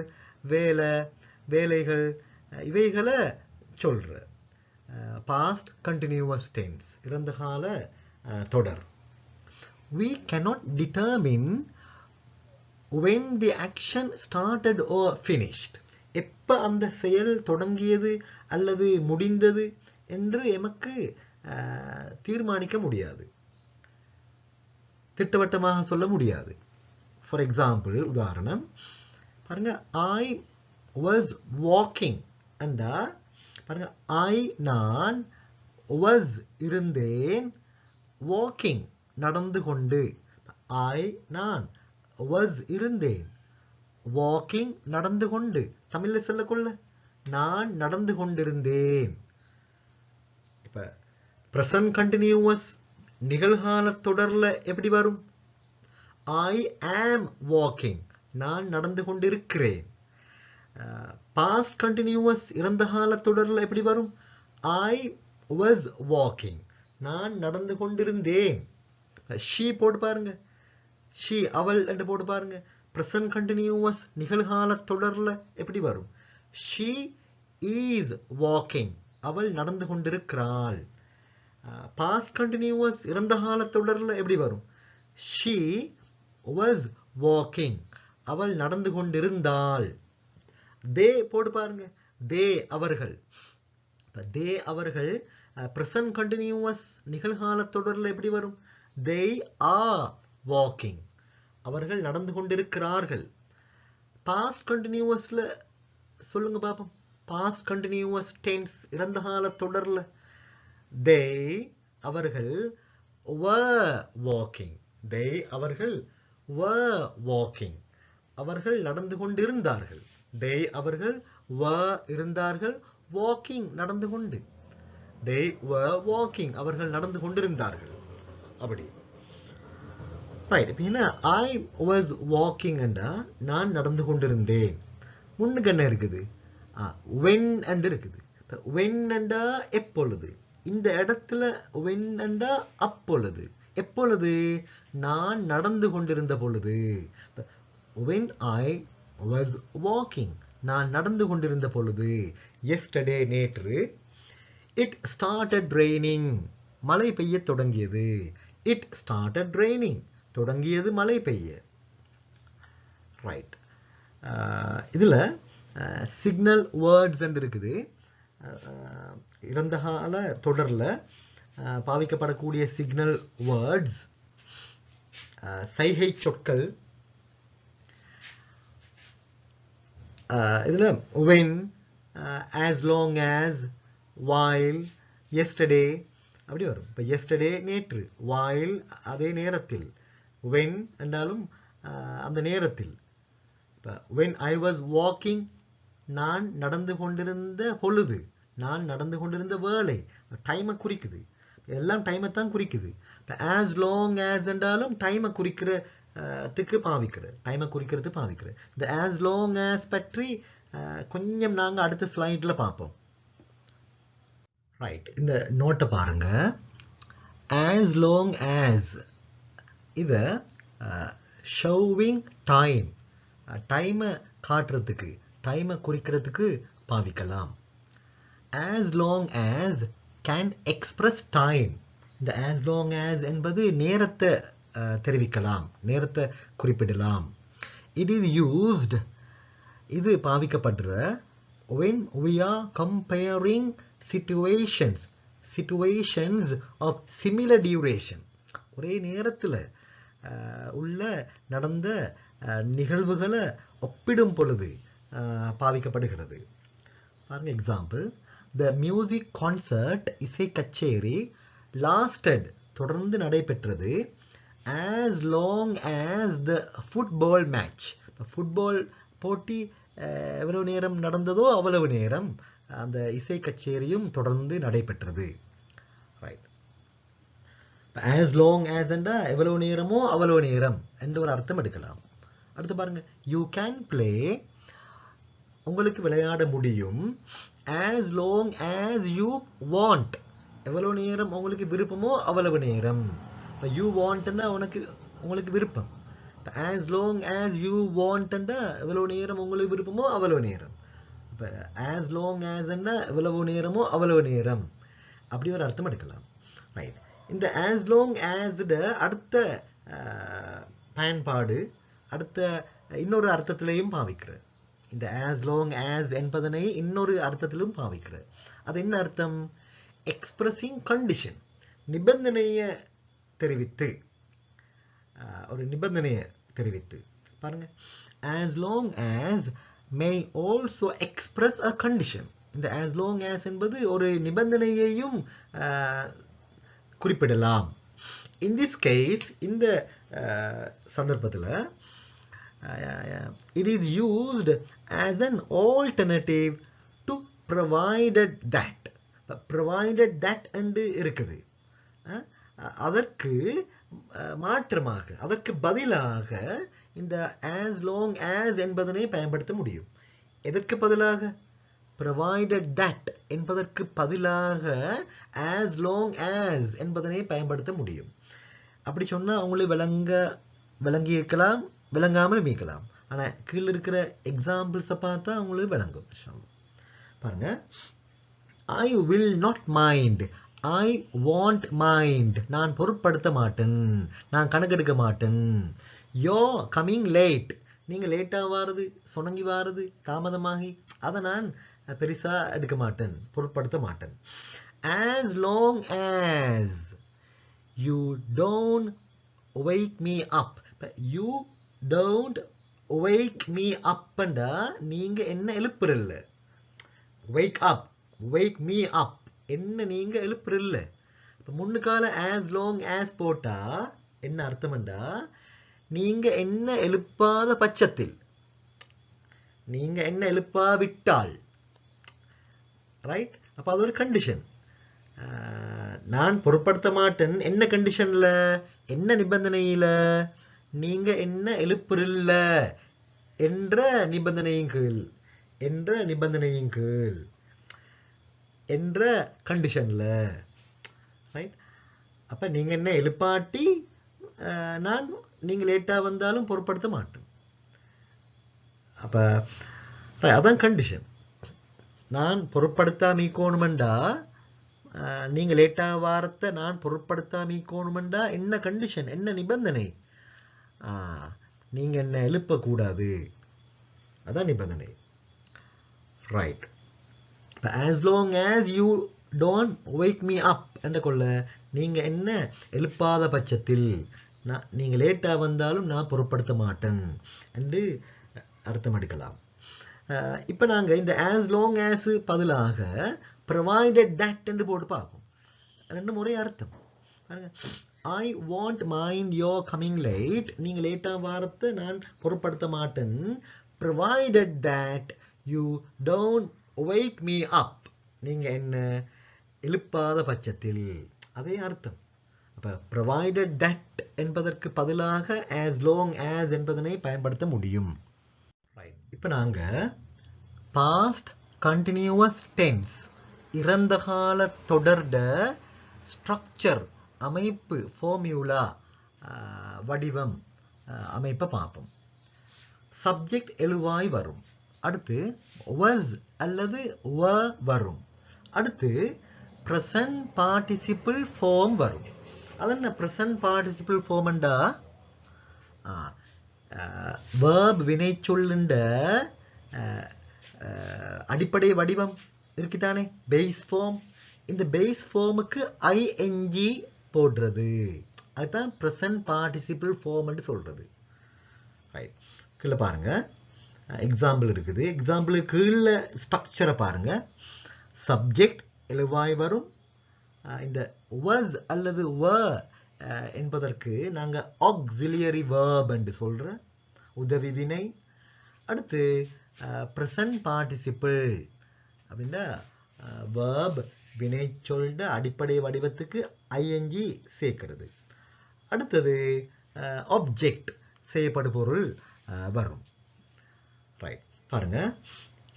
வேலைகள், இவைகளை சொல்ற பாஸ்ட் கண்டினியூவஸ் டென்ஸ், இறந்த கால தொடர். We cannot determine when the action started or finished. எப்போ அந்த செயல் தொடங்கியது அல்லது முடிந்தது என்று எமக்கு தீர்மானிக்க முடியாது, திட்டவட்டமாக சொல்ல முடியாது. ஃபார் எக்ஸாம்பிள், உதாரணம் பாருங்க, ஐ வாஸ் வாக்கிங் அண்டா, பாருங்க, நான் வாஸ் இருந்தேன், வாக்கிங் நடந்து கொண்டு, நான் வாஸ் இருந்தேன், வாக்கிங் நடந்து கொண்டு, தமிழில் சொல்லக்கொள்ள நான் நடந்து கொண்டிருந்தேன். இப்போ ப்ரெசன்ட் கண்டினியூவஸ் நிகழ்கால தொடரில் எப்படி வரும்? ஐ ஆம் வாக்கிங், நான் நடந்து கொண்டிருக்கிறேன். பாஸ்ட் கண்டினியூவஸ் இறந்த கால தொடரில் எப்படி வரும்? ஐ வாஸ் வாக்கிங், நான் நடந்து கொண்டிருந்தேன். ஷீ போட்டு பாருங்க, ஷீ அவள் என்று போட்டு பாருங்க. ப்ரெசன்ட் கண்டினியூவஸ் நிகழ்கால தொடரில் எப்படி வரும்? ஷீ இஸ் வாக்கிங், அவள் நடந்து கொண்டிருக்கிறாள். பாஸ்ட் கண்டினியூவஸ் இறந்த கால தொடரில் எப்படி வரும்? she was walking. அவள் நடந்து கொண்டிருந்தாள். they போட்டு பாருங்க. they அவர்கள். they அவர்கள் present continuous நிகழ்கால தொடர்ல எப்படி வரும்? they are walking. அவர்கள் நடந்து கொண்டிருக்கிறார்கள். past continuousல சொல்லுங்க பாப்போம். past continuous tense இறந்த கால தொடர்ல they அவர்கள் were walking. they அவர்கள் were walking. அவர்கள் நடந்து கொண்டிருந்தார்கள். they அவர்கள் were இருந்தார்கள். walking நடந்து கொண்டு. they were walking அவர்கள் நடந்து கொண்டிருந்தார்கள். அப்படி ரைட். இப்போ என்ன I was walking என்றா நான் நடந்து கொண்டிருந்தேன். முன்னுக்கு என்ன இருக்குது? when and இருக்குது. when என்றா எப்பொழுது. இந்த இடத்துல when என்றா அப்பொழுது. எப்பொழுது? நான் நடந்து கொண்டிருந்த பொழுது. when I was walking நான் நடந்து கொண்டிருந்த பொழுது. yesterday நேற்று. it started raining மழை பெய்ய தொடங்கியது. it started raining தொடங்கியது மழை பெய்ய. ரைட். இதுல சிக்னல் வேர்ட்ஸ் என்று இருக்குது. இறந்த கால தொடர்ல பாவிக்கப்படக்கூடிய சிக்னல் வேர்ட்ஸ் சைகை சொற்கள். இதுல when, as long as, while, yesterday அப்படி வரும். இப்போ yesterday நேற்று, while அதே நேரத்தில், when என்றாலும் அந்த நேரத்தில். இப்போ when I was walking நான் நடந்து கொண்டிருந்த பொழுது, நான் நடந்து கொண்டிருந்த வேளை, டைமை குறிக்குது. எல்லாம் டைமை தான் குறிக்குது. இப்போ as long as என்றாலும் டைமை குறிக்கிறதுக்கு பாவிக்கிற, டைமை குறிக்கிறது பாவிக்கிற. இந்த as long as பற்றி கொஞ்சம் நாங்கள் அடுத்த ஸ்லைட்ல பார்ப்போம். ரைட். இந்த நோட்டை பாருங்க. as long as இத ஷோவிங் டைம், டைமை காட்டுறதுக்கு, டைமை குறிக்கிறதுக்கு பாவிக்கலாம். as long as can express time. இந்த as long as என்பது நேரத்தை தெரிவிக்கலாம், நேரத்தை குறிப்பிடலாம். it is used இது பாவிக்கப்படுற when we are comparing situations of similar duration. ஒரே நேரத்தில் உள்ள நடந்த நிகழ்வுகளை ஒப்பிடும் பொழுது பாவிக்கப்படுகிறது. பாருங்க எக்ஸாம்பிள். The music concert இசை கச்சேரி lasted தொடர்ந்து நடைபெற்றது as long as the football match. Football போட்டி எவ்வளவு நேரம் நடந்ததோ அவ்வளவு நேரம் அந்த இசை கச்சேரியும் தொடர்ந்து நடைபெற்றது. ரைட். as long as என்றா எவ்வளவு நேரமோ அவ்வளவு நேரம் என்று ஒரு அர்த்தம் எடுக்கலாம். அடுத்து பாருங்க. you can play உங்களுக்கு விளையாட முடியும் as long as you want எவ்வளவு நேரம் உங்களுக்கு விருப்பமோ அவ்வளவு நேரம். you want-னா உங்களுக்கு விருப்பம். as long as you want-னா எவ்வளவு நேரம் உங்களுக்கு விருப்பமோ அவ்வளவு நேரம். as long as-னா எவ்வளவு நேரமோ அவ்வளவு நேரம் அப்படி ஒரு அர்த்தம் எடுக்கலாம். ரைட். இந்த as long as அடுத்த பயன்பாடு அடுத்த இன்னொரு அர்த்தத்திலையும் பாவிக்கிற. இந்த as long as என்பதனை இன்னொரு அர்த்தத்திலும் பாவிக்கிற. அது என்ன அர்த்தம்? எக்ஸ்பிரஸிங் கண்டிஷன், நிபந்தனையை தெரிவித்து, ஒரு நிபந்தனையை தெரிவித்து. பாருங்க. as long as may also express a condition. இந்த as long as என்பது ஒரு நிபந்தனையையும் குறிப்பிடலாம். in this case இந்த சந்தர்ப்பத்தில் it is used as an alternative to provided that. provided that என்று இருக்குது. அதற்கு மாற்றமாக, அதற்கு பதிலாக இந்த as long as என்பதனை பயன்படுத்த முடியும். எதற்கு பதிலாக? provided that என்பதற்கு பதிலாக as long as என்பதனை பயன்படுத்த முடியும். அப்படி சொன்னா அவங்களே விளங்கி இருக்கலாம், விளங்காமல் மீக்கலாம். ஆனா கீழே இருக்கிற எக்ஸாம்பிள்ஸை பார்த்தா அவங்களுக்கு விளங்கும். பாருங்க. I will not mind I want mind, நான் பொருட்படுத்த மாட்டேன், நான் கணக்கெடுக்க மாட்டேன். யோ கம்மிங் லேட், நீங்கள் லேட்டாக வாருது, சொனங்கி வாருது, தாமதமாகி, அதை நான் பெருசாக எடுக்க மாட்டேன், பொருட்படுத்த மாட்டேன். as long as you don't wake me up, you don't wake me up ண்டா நீங்க என்ன எழுப்புறல்ல. wake up, wake me up என்ன நீங்க எழுப்புறல்ல. முன்னுக்கால as long as போட்டா என்ன அர்த்தம்டா, நீங்க என்ன எழுப்பாத பட்சத்தில், நீங்க என்ன எழுப்பாவிட்டால், ரைட்? அப்ப அது ஒரு கண்டிஷன். நான் பொருட்படுத்த மாட்டேன் என்ன கண்டிஷன்ல, என்ன நிபந்தனையில, நீங்க என்ன எழுப்புறில்ல என்ற நிபந்தனையின் கீழ், என்ற நிபந்தனையின் கீழ், என்ற கண்டிஷன்ல, ரைட்? அப்ப நீங்க என்ன எழுப்பாட்டி நான் நீங்க லேட்டா வந்தாலும் பொருட்படுத்த மாட்டேன். அப்ப அதான் கண்டிஷன். நான் பொருட்படுத்தாமீக்கோணுமெண்டா, நீங்க லேட்டா வாரத்தை நான் பொருட்படுத்தாமீக்கோணுமெண்டா என்ன கண்டிஷன், என்ன நிபந்தனை, நீங்க என்ன எழுப்பக்கூடாது, அதான் நிபந்தனை, right? as long as you don't wake me up என்ற கொள்ள நீங்க என்ன எழுப்பாத பட்சத்தில், நீங்க லேட்டா வந்தாலும் நான் பொருட்படுத்த மாட்டேன் என்று அர்த்தம் எடுக்கலாம். இப்ப நாங்க இந்த as long as பதிலாக provided that என்று போட்டு பார்ப்போம். ரெண்டு முறை அர்த்தம் பாருங்க. I won't mind your coming late, நீங்க லேட்டா வாரத்தை நான் பொருட்படுத்த மாட்டேன், provided that you don't wake me up, நீங்க என்ன எழுப்பாத பட்சத்தில், அதே அர்த்தம். அப்ப provided that என்பதற்கு பதிலாக as long as என்பதனை பயன்படுத்த முடியும். இப்ப நாங்க past continuous tense இறந்த கால தொடர்ட ஸ்ட்ரக்சர், அமைப்பு, ஃபார்முலா, வடிவம், அமைப்பை பார்ப்போம். சப்ஜெக்ட் எழுவாய் வரும், அடுத்து was அல்லது were வரும், அடுத்து present participle form வரும். அதென்ன present participle form என்றா, verb வினை சொல்லுண்ட அடிப்படை வடிவம் இருக்குதானே, பேஸ் ஃபார்ம். இந்த பேஸ் ஃபார்முக்கு ing போடுறது, அதுதான் present participle form என்று சொல்றது, ரைட்? கீழே பாருங்க எக்ஸாம்பிள் இருக்குது. எக்ஸாம்பிள் கீழே ஸ்ட்ரக்சரை பாருங்க. சப்ஜெக்ட் எழுவாய் வரும், இந்த was அல்லது were என்பதற்கு நாங்க auxiliary verb என்று சொல்ற உதவி வினை. அடுத்து present participle அப்படின்னா verb வினை சொல்ற அடிப்படை வடிவத்துக்கு ing சேர்க்கிறது. அடுத்தது ஆப்ஜெக்ட் செய்யப்படு பொருள் வரும், ரைட்? பாருங்க,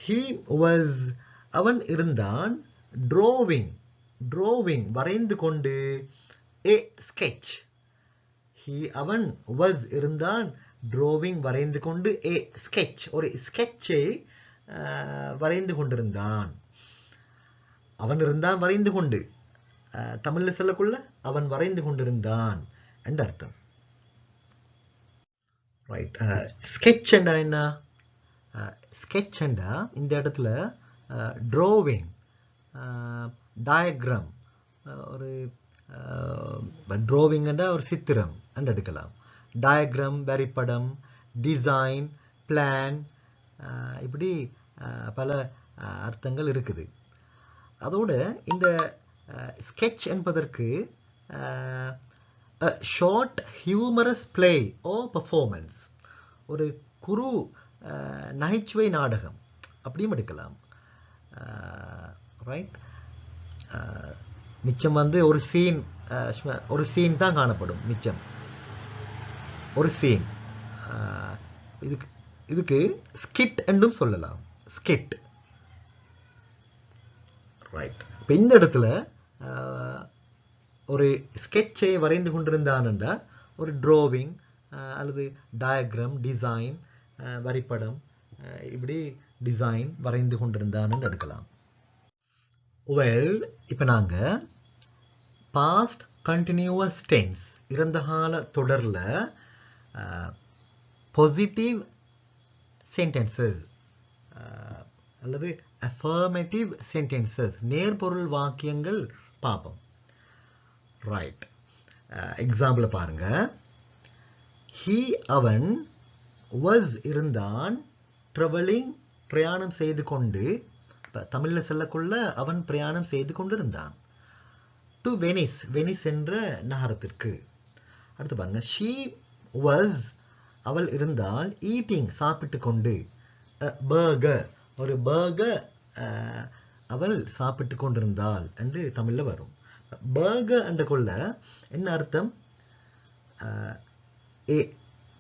he was அவன் இருந்தான், drawing வரைந்து கொண்டு, a sketch. he அவன் was இருந்தான், drawing வரைந்து கொண்டு, a sketch ஒரு ஸ்கெட்சை வரைந்து கொண்டிருந்தான். அவன் இருந்தான் வரைந்து கொண்டு, தமிழ்ல சொல்லக்குள்ள அவன் வரைந்து கொண்டிருந்தான் என்று அர்த்தம், ரைட்? ஸ்கெட்ச் என்றா என்ன? ஸ்கெட்ச் என்றா இந்த இடத்துல drawing, டயக்ராம், ஒரு drawing என்றா ஒரு சித்திரம் என்று எடுக்கலாம். டயக்ராம் வரைபடம், டிசைன், பிளான், இப்படி பல அர்த்தங்கள் இருக்குது. அதோட இந்த ஸ்கெட்ச் என்பதற்கு ஷார்ட் ஹியூமரஸ் பிளே ஓ பர்ஃபார்மன்ஸ், ஒரு குறு நகைச்சுவை நாடகம் அப்படியும் எடுக்கலாம், ரைட்? மிச்சம் வந்து ஒரு சீன் தான் காணப்படும், மிச்சம் ஒரு சீன். இதுக்கு ஸ்கிட் என்றும் சொல்லலாம், ஸ்கிட், ரைட்? இப்போ இந்த இடத்துல ஒரு ஸ்கெட்சை வரைந்து கொண்டிருந்தான் என்றால் ஒரு டிராவிங் அல்லது டயக்ராம், டிசைன், வரைபடம், இப்படி டிசைன் வரைந்து கொண்டிருந்தான் என்று எடுக்கலாம். வெல், இப்போ நாங்கள் பாஸ்ட் கண்டினியூவஸ் டென்ஸ் இறந்த கால தொடர்ல பாசிட்டிவ் சென்டென்சஸ் அல்லது affirmative sentences நேர்பொருள் வாக்கியங்கள் பார்ப்போம். ரைட், எக்ஸாம்பிள் பாருங்க. he அவன், was இருந்தான், traveling பிரயாணம் செய்து கொண்டு, தமிழ்ல சொல்லக்குள்ள அவன் பிரயாணம் செய்து கொண்டிருந்தான், டு வெனிஸ் வெனிஸ் என்ற நகரத்திற்கு. அடுத்து பாருங்க. she was அவள் இருந்தால், eating சாப்பிட்டு கொண்டு, பர்கர் ஒரு பர்கர் அவள் சாப்பிட்டு கொண்டிருந்தாள் என்று தமிழ்ல வரும். பர்கர் என்ற கொள்ள என்ன அர்த்தம்?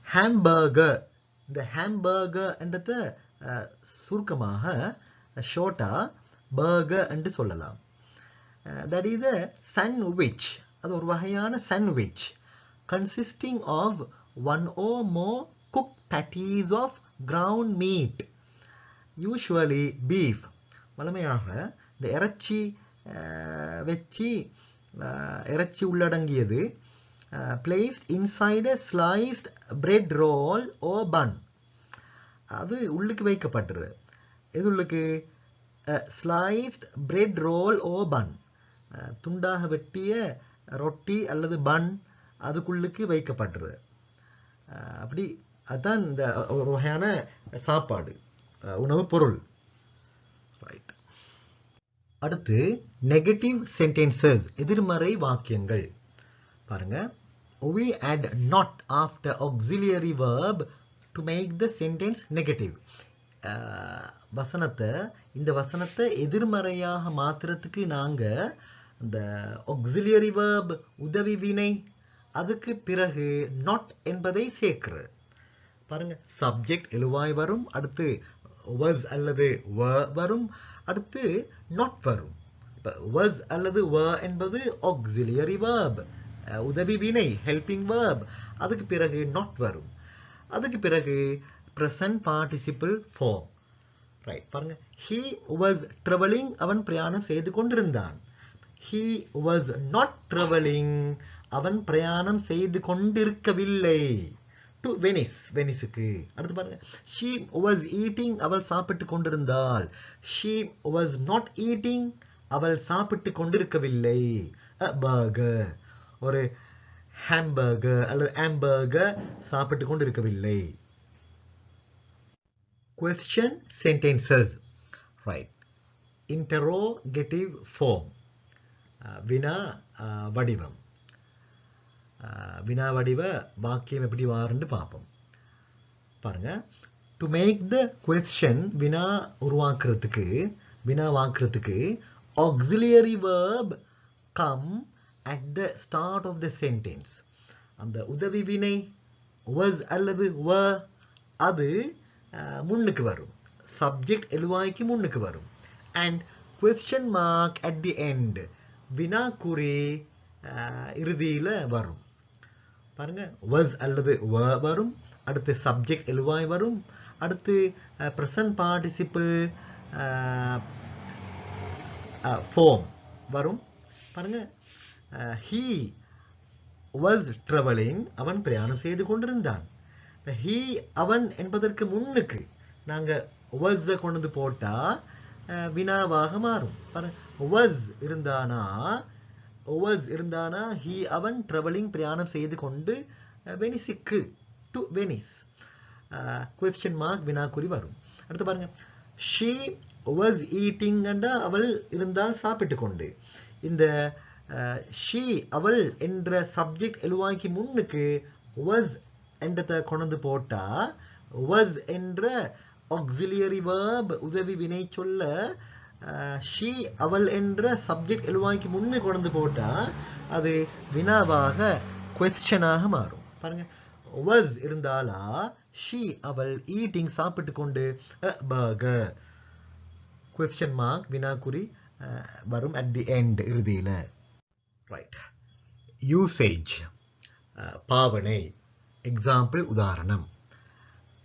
ஹாம்பர்கர். இந்த ஹாம்பர்கர் என்றத சுருக்கமாக ஷோர்ட்டா பர்கர் என்று சொல்லலாம். That is a sandwich. அது ஒரு வகையான sandwich consisting of one or more cooked patties of ground meat, usually beef. வழமையாக இந்த இறைச்சி வச்சு இறைச்சி உள்ளடங்கியது placed inside a sliced bread roll or bun. அது உள்ளுக்கு வைக்கப்பட்டது. எது உள்ளுக்கு? sliced bread roll or bun. துண்டாக வெட்டிய ரொட்டி அல்லது பன் அதுக்குள்ளுக்கு வைக்கப்பட்டது. அப்படி அதுதான் இந்த ஒரு வகையான சாப்பாடு, உணவு பொருள். ரைட். அடுத்து நெகட்டிவ் சென்டென்சஸ் எதிர்மறை வாக்கியங்கள் பாருங்க. we add not after auxiliary verb to make the sentence negative. இந்த வசனத்தை எதிர்மறையாக மாத்துறதுக்கு நாங்க இந்த auxiliary verb உதவி வினை அதுக்கு பிறகு not என்பதை சேர்க்கிறது. பாருங்க, சப்ஜெக்ட் எழுவாய் வரும், அடுத்து was அல்லது were வரும், அடுத்து not வரும். was அல்லது were என்பது auxiliary verb, உதவி வினை, helping verb. அதுக்கு பிறகு not வரும். அதுக்கு பிறகு present participle form. ரைட், பாருங்க. he was traveling, அவன் பிரயாணம் செய்து கொண்டிருந்தான். he was not traveling, அவன் பிரயாணம் செய்து கொண்டிருக்கவில்லை. டு வெனிஸ் வெனிஸுக்கு. அடுத்து பாருங்க. she was eating, அவள் சாப்பிட்டு கொண்டிருந்தாள். she was not eating, அவள் சாப்பிட்டு கொண்டிருக்கவில்லை. a burger ஒரு ஹாம்பர்கர் அல்லது ஆம்பர்கர் சாப்பிட்டு கொண்டிருக்கவில்லை. question sentences. right, interrogative form, வினா வடிவம். வினா வடிவ வாக்கியம் எப்படி வாருன்னு பார்ப்போம். பாருங்க. டு மேக் த கொஸ்டின் வினா உருவாக்குறதுக்கு, வினா வாக்குறதுக்கு auxiliary verb come at the start of the sentence. அந்த உதவி வினை was அல்லது were அது முன்னுக்கு வரும், சப்ஜெக்ட் எழுவாய்க்கு முன்னுக்கு வரும். and question mark at the end, வினாக்குறி இறுதியில வரும். பாருங்க, was அல்லது were வரும், அடுத்து சப்ஜெக்ட் எழுவாய் வரும், அடுத்து present participle form வரும். பாருங்க, he was traveling, அவன் பிரயாணம் செய்து கொண்டிருந்தான். he அவன் என்பதற்கு முன்னுக்கு நாங்க was கொண்டு போட்டா வினாவாக மாறும். was இருந்தானா he அவன் traveling பிரயாணம் செய்து கொண்டு வெனிஸுக்கு, டு வெனிஸ். question mark வினாக்குறி வரும். அடுத்து பாருங்க. she was eating என்றா அவள் இருந்தால் சாப்பிட்டு கொண்டு. இந்த she அவள் என்ற சப்ஜெக்ட் எழுவாய்க்கு முன்னுக்கு was என்றதை கொண்டு போட்டா was என்ற auxiliary verb உதவி வினை சொல்ல she அவள் என்ற சப்ஜெக்ட் எழுவாய்க்கு முன்னே கொண்டு போட்டா அது வினாவாக questionாக மாறும். பாருங்க, was இருந்தாலா she அவள் eating சாப்பிட்டு கொண்டு burger, question mark வினாக்குறி வரும் at the end இறுதியில. ரைட். யூசேஜ் பாவனை. எக்ஸாம்பிள் உதாரணம்.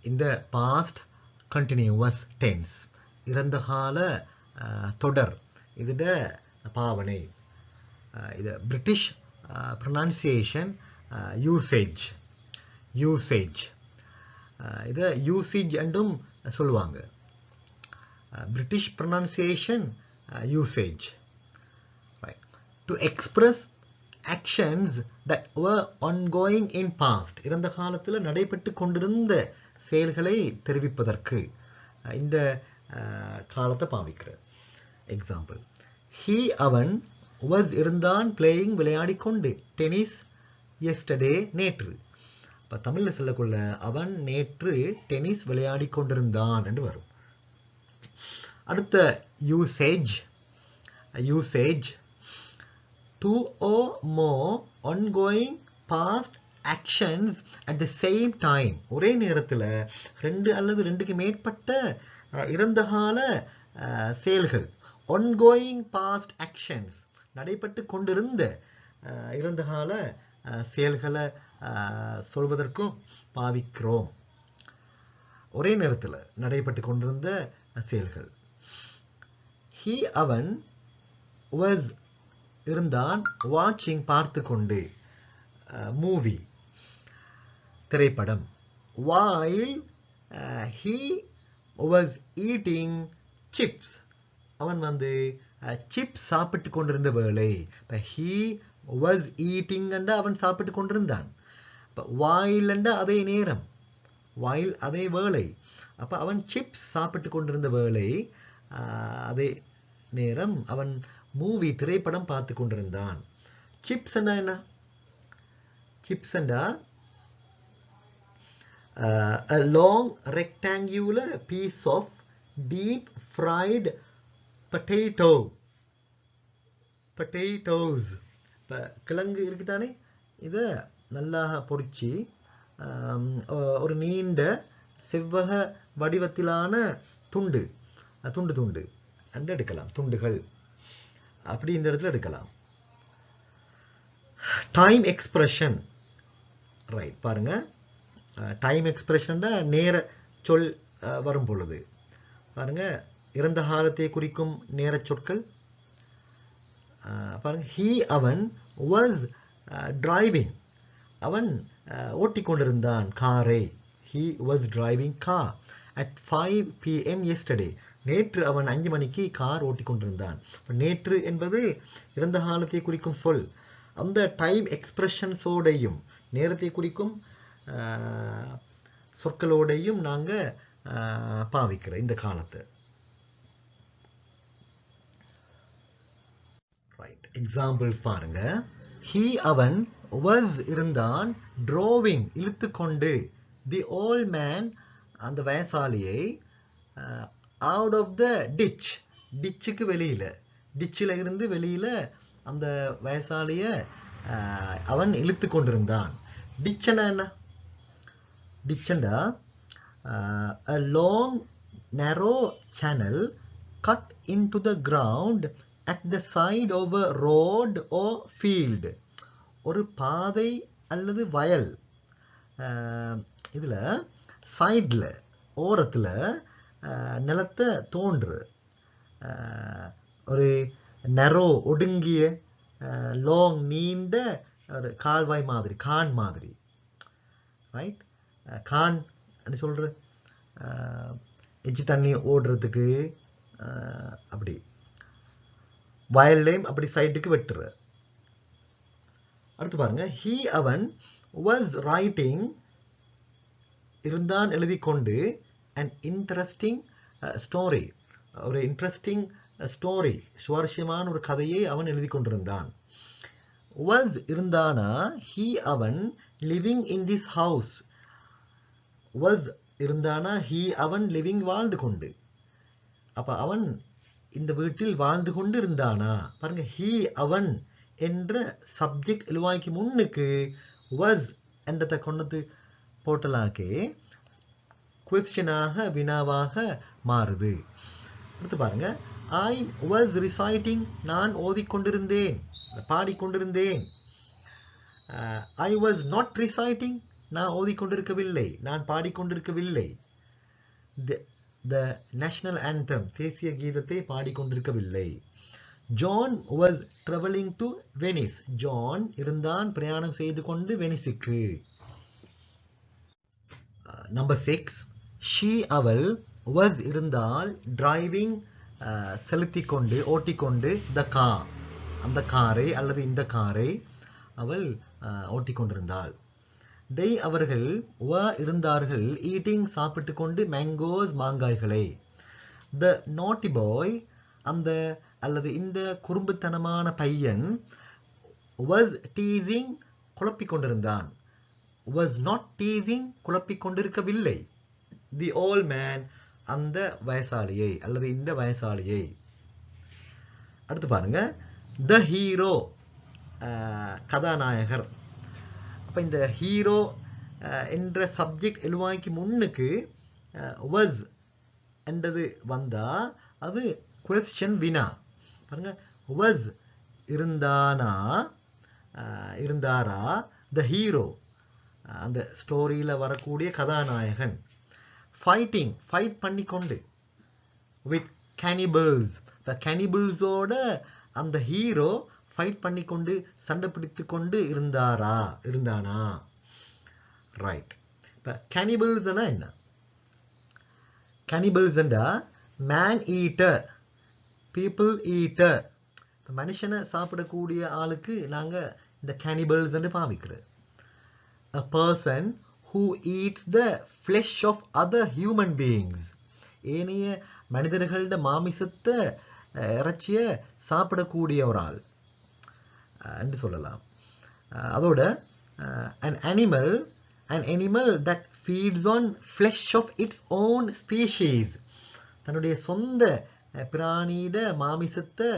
இந்த பாஸ்ட் கண்டினியூவஸ் டென்ஸ் இறந்த கால தொடர் இதுட பாவனை. இது பிரிட்டிஷ் ப்ரொனன்சியேஷன் யூசேஜ் இதை யூசேஜ் என்றும் சொல்லுவாங்க. British pronunciation usage. To express actions that were ongoing in past, இறந்த காலத்தில் நடைபெற்று கொண்டிருந்த செயல்களை தெரிவிப்பதற்கு இந்த காலத்தை பாவிக்கிற. எக்ஸாம்பிள், he அவன், was இருந்தான், playing விளையாடிக்கொண்டு, tennis yesterday நேற்று. இப்போ தமிழில் சொல்லக்குள்ள அவன் நேற்று டென்னிஸ் விளையாடி கொண்டிருந்தான் என்று வரும். அடுத்த usage, two or more ongoing past actions at the same time, ஒரே நேரத்தில் ரெண்டு அல்லது ரெண்டுக்கு மேற்பட்ட இறந்த கால செயல்கள், ongoing past actions நடைபெற்று கொண்டிருந்த இறந்த கால செயல்களை சொல்வதற்கும் பாவிக்கிறோம். ஒரே நேரத்தில் நடைபெற்று கொண்டிருந்த செயல்கள். he அவன், was இருந்தான், வாட்சிங் பார்த்து கொண்டு, மூவி திரைப்படம். while he was eating chips, அவன் வந்து சிப்ஸ் சாப்பிட்டு கொண்டிருந்த வேளை. he was eating and அவன் சாப்பிட்டு கொண்டிருந்தான். while and அதே நேரம், while அதே வேளை. அப்ப அவன் சிப்ஸ் சாப்பிட்டு கொண்டிருந்த வேளை, அதே நேரம் அவன் மூவி திரைப்படம் பார்த்து கொண்டிருந்தான். சிப்ஸ் என்ன? Chips a long rectangular piece of deep fried potatoes. கிழங்கு இருக்குதானே, இதை நல்லா பொரிச்சு ஒரு நீண்ட செவ்வக வடிவத்திலான துண்டு அண்டு எடுக்கலாம், துண்டுகள் அப்படி இந்த இடத்துல எடுக்கலாம். டைம் எக்ஸ்பிரஷன், ரைட், பாருங்க. டைம் எக்ஸ்பிரஷன் நேர சொல் வரும் பொழுது பாருங்க, இறந்த காலத்தை குறிக்கும் நேர சொற்கள். பாருங்க, he அவன், was driving அவன் ஓட்டிக்கொண்டிருந்தான் காரை. he was driving car at 5 PM yesterday. நேற்று அவன் 5 மணிக்கு கார் ஓட்டிக்கொண்டிருந்தான். நேற்று என்பது இறந்த காலத்தை குறிக்கும் சொல். அந்த டைம் எக்ஸ்பிரஷன்ஸோடையும் நேரத்தை குறிக்கும் சொற்களோடையும் நாங்க பாவிக்கிற இந்த காலத்தை. ரைட், எக்ஸாம்பிள் பாருங்க. he அவன், was இருந்தான், drawing இழுத்து கொண்டு, the old man அந்த வயசாலியை, out of the ditch டிச்சுக்கு வெளியில, டிச்சில் இருந்து வெளியில அந்த வயசாலிய அவன் இழுத்து கொண்டிருந்தான். டிச்சனா என்ன? டிச்சண்டா a long narrow channel cut into the ground at the side of a road or field. ஒரு பாதை அல்லது வயல், இதுல சைட்ல ஓரத்துல நிலத்தை தோன்று, ஒரு நெரோ ஒடுங்கிய, லாங் நீண்ட ஒரு கால்வாய் மாதிரி, கான் மாதிரி. ரைட், கான் அப்படி சொல்ற எச்சி தண்ணி ஓடுறதுக்கு, அப்படி வயல்லையும் அப்படி சைட்டுக்கு வெட்டுற. அடுத்து பாருங்க, he அவன், was writing இருந்தான் எழுதி கொண்டு, an interesting story ஒரு இன்ட்ரெஸ்டிங் ஸ்டோரி சுவாரஸ்யமான ஒரு கதையை அவன் எழுதி கொண்டிருந்தான். was இருந்தானா, he அவன், living in this house. was இருந்தானா, he அவன், living வாழ்ந்து கொண்டு. அப்ப அவன் இந்த வீட்டில் வாழ்ந்து கொண்டு இருந்தானா. பாருங்க, he அவன் என்ற சப்ஜெக்ட் எழுவாய்க்கு முன்னுக்கு was என்றதை கொண்டது போட்டலாக்கே குவெஸ்டனாக, வினாவாக மாறுது. அடுத்து பாருங்க, I was reciting நான் ஓதிக்கொண்டிருந்தேன், பாடிக்கொண்டிருந்தேன். I was not reciting நான் ஓதிக்கொண்டிருக்கவில்லை, நான் பாடிக்கொண்டிருக்கவில்லை. The national anthem தேசிய கீதத்தை பாடிக்கொண்டிருக்கவில்லை. John was travelling to Venice. John இருந்தான் பிரயாணம் செய்து கொண்டு வெனிஸுக்கு. நம்பர் 6, ஷீ அவள், வாஸ் இருந்தால், டிரைவிங் செலுத்தி கொண்டு ஓட்டிக்கொண்டு, த கார் அந்த காரை அல்லது இந்த காரை அவள் ஓட்டிக்கொண்டிருந்தாள். they அவர்கள், were இருந்தார்கள், eating சாப்பிட்டு கொண்டு, mangoes மாங்காய்களை. the naughty boy அந்த அல்லது இந்த குறும்புத்தனமான பையன், was teasing குழப்பிக் கொண்டிருந்தான். was not teasing குழப்பிக் கொண்டிருக்கவில்லை. the old man அந்த வயசாளியை அல்லது இந்த வயசாளியை. அடுத்து பாருங்க, the hero கதாநாயகர். அப்ப இந்த ஹீரோ என்ற சப்ஜெக்ட் எழுவாய்க்கு முன்னுக்கு was என்றது வந்தா அது question வினா. பாருங்க, was இருந்தானா இருந்தாரா, the hero அந்த ஸ்டோரியில வரக்கூடிய கதாநாயகன். ஃபைட்டிங் ஃபைட் பண்ணிக்கொண்டு, வித் cannibals the cannibals ஓட அந்த ஹீரோ ஃபைட் பண்ணிக்கொண்டு சண்டை பிடித்து கொண்டு இருந்தானா. ரைட். இப்போ cannibals என்ன? cannibals man eater, people eater. மனுஷனை சாப்பிடக்கூடிய ஆளுக்கு நாங்க இந்த cannibals பாவிக்கிறோம். a person who eats the flesh of other human beings. ஏனைய மனிதர்களோட மாமிசத்தை இறைச்சிய சாப்பிடக்கூடிய ஒரு ஆள் என்று சொல்லலாம். அதோட an animal that feeds on flesh of its own species. தன்னுடைய சொந்த பிராணியிட மாமிசத்தை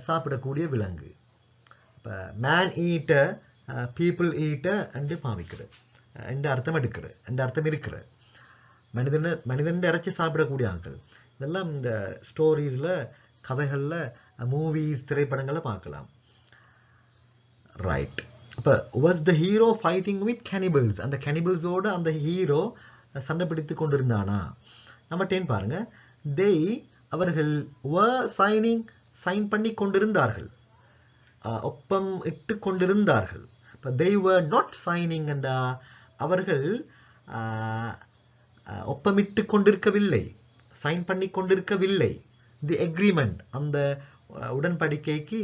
சாப்பிடக்கூடிய விலங்கு. இப்போ மேன் ஈட்டர், பீப்புள் ஈட்டர் என்று பாவிக்கிறது, என்ற அர்த்தம் எடுக்கிறது, என்ற அர்த்தம் இருக்கிற மனிதன் இறைச்சி சாப்பிடக்கூடிய ஆட்கள். இதெல்லாம் இந்த ஸ்டோரிஸ்ல, கதைகள்ல, மூவிஸ், திரைப்படங்களை பார்க்கலாம். ரைட். இப்போ was the hero fighting with cannibals? அந்த cannibals-ஓட அந்த ஹீரோ சண்டை பிடித்து கொண்டிருந்தானா? நம்பர் 10 பாருங்க, they அவர்கள், were சைன் பண்ணி கொண்டிருந்தார்கள், ஒப்பம் இட்டு கொண்டிருந்தார்கள். இப்போ they were not signing என்றா அவர்கள் ஒப்பமிட்டு கொண்டிருக்கவில்லை, சைன் பண்ணி கொண்டிருக்கவில்லை. தி அக்ரிமெண்ட் அந்த உடன்படிக்கைக்கு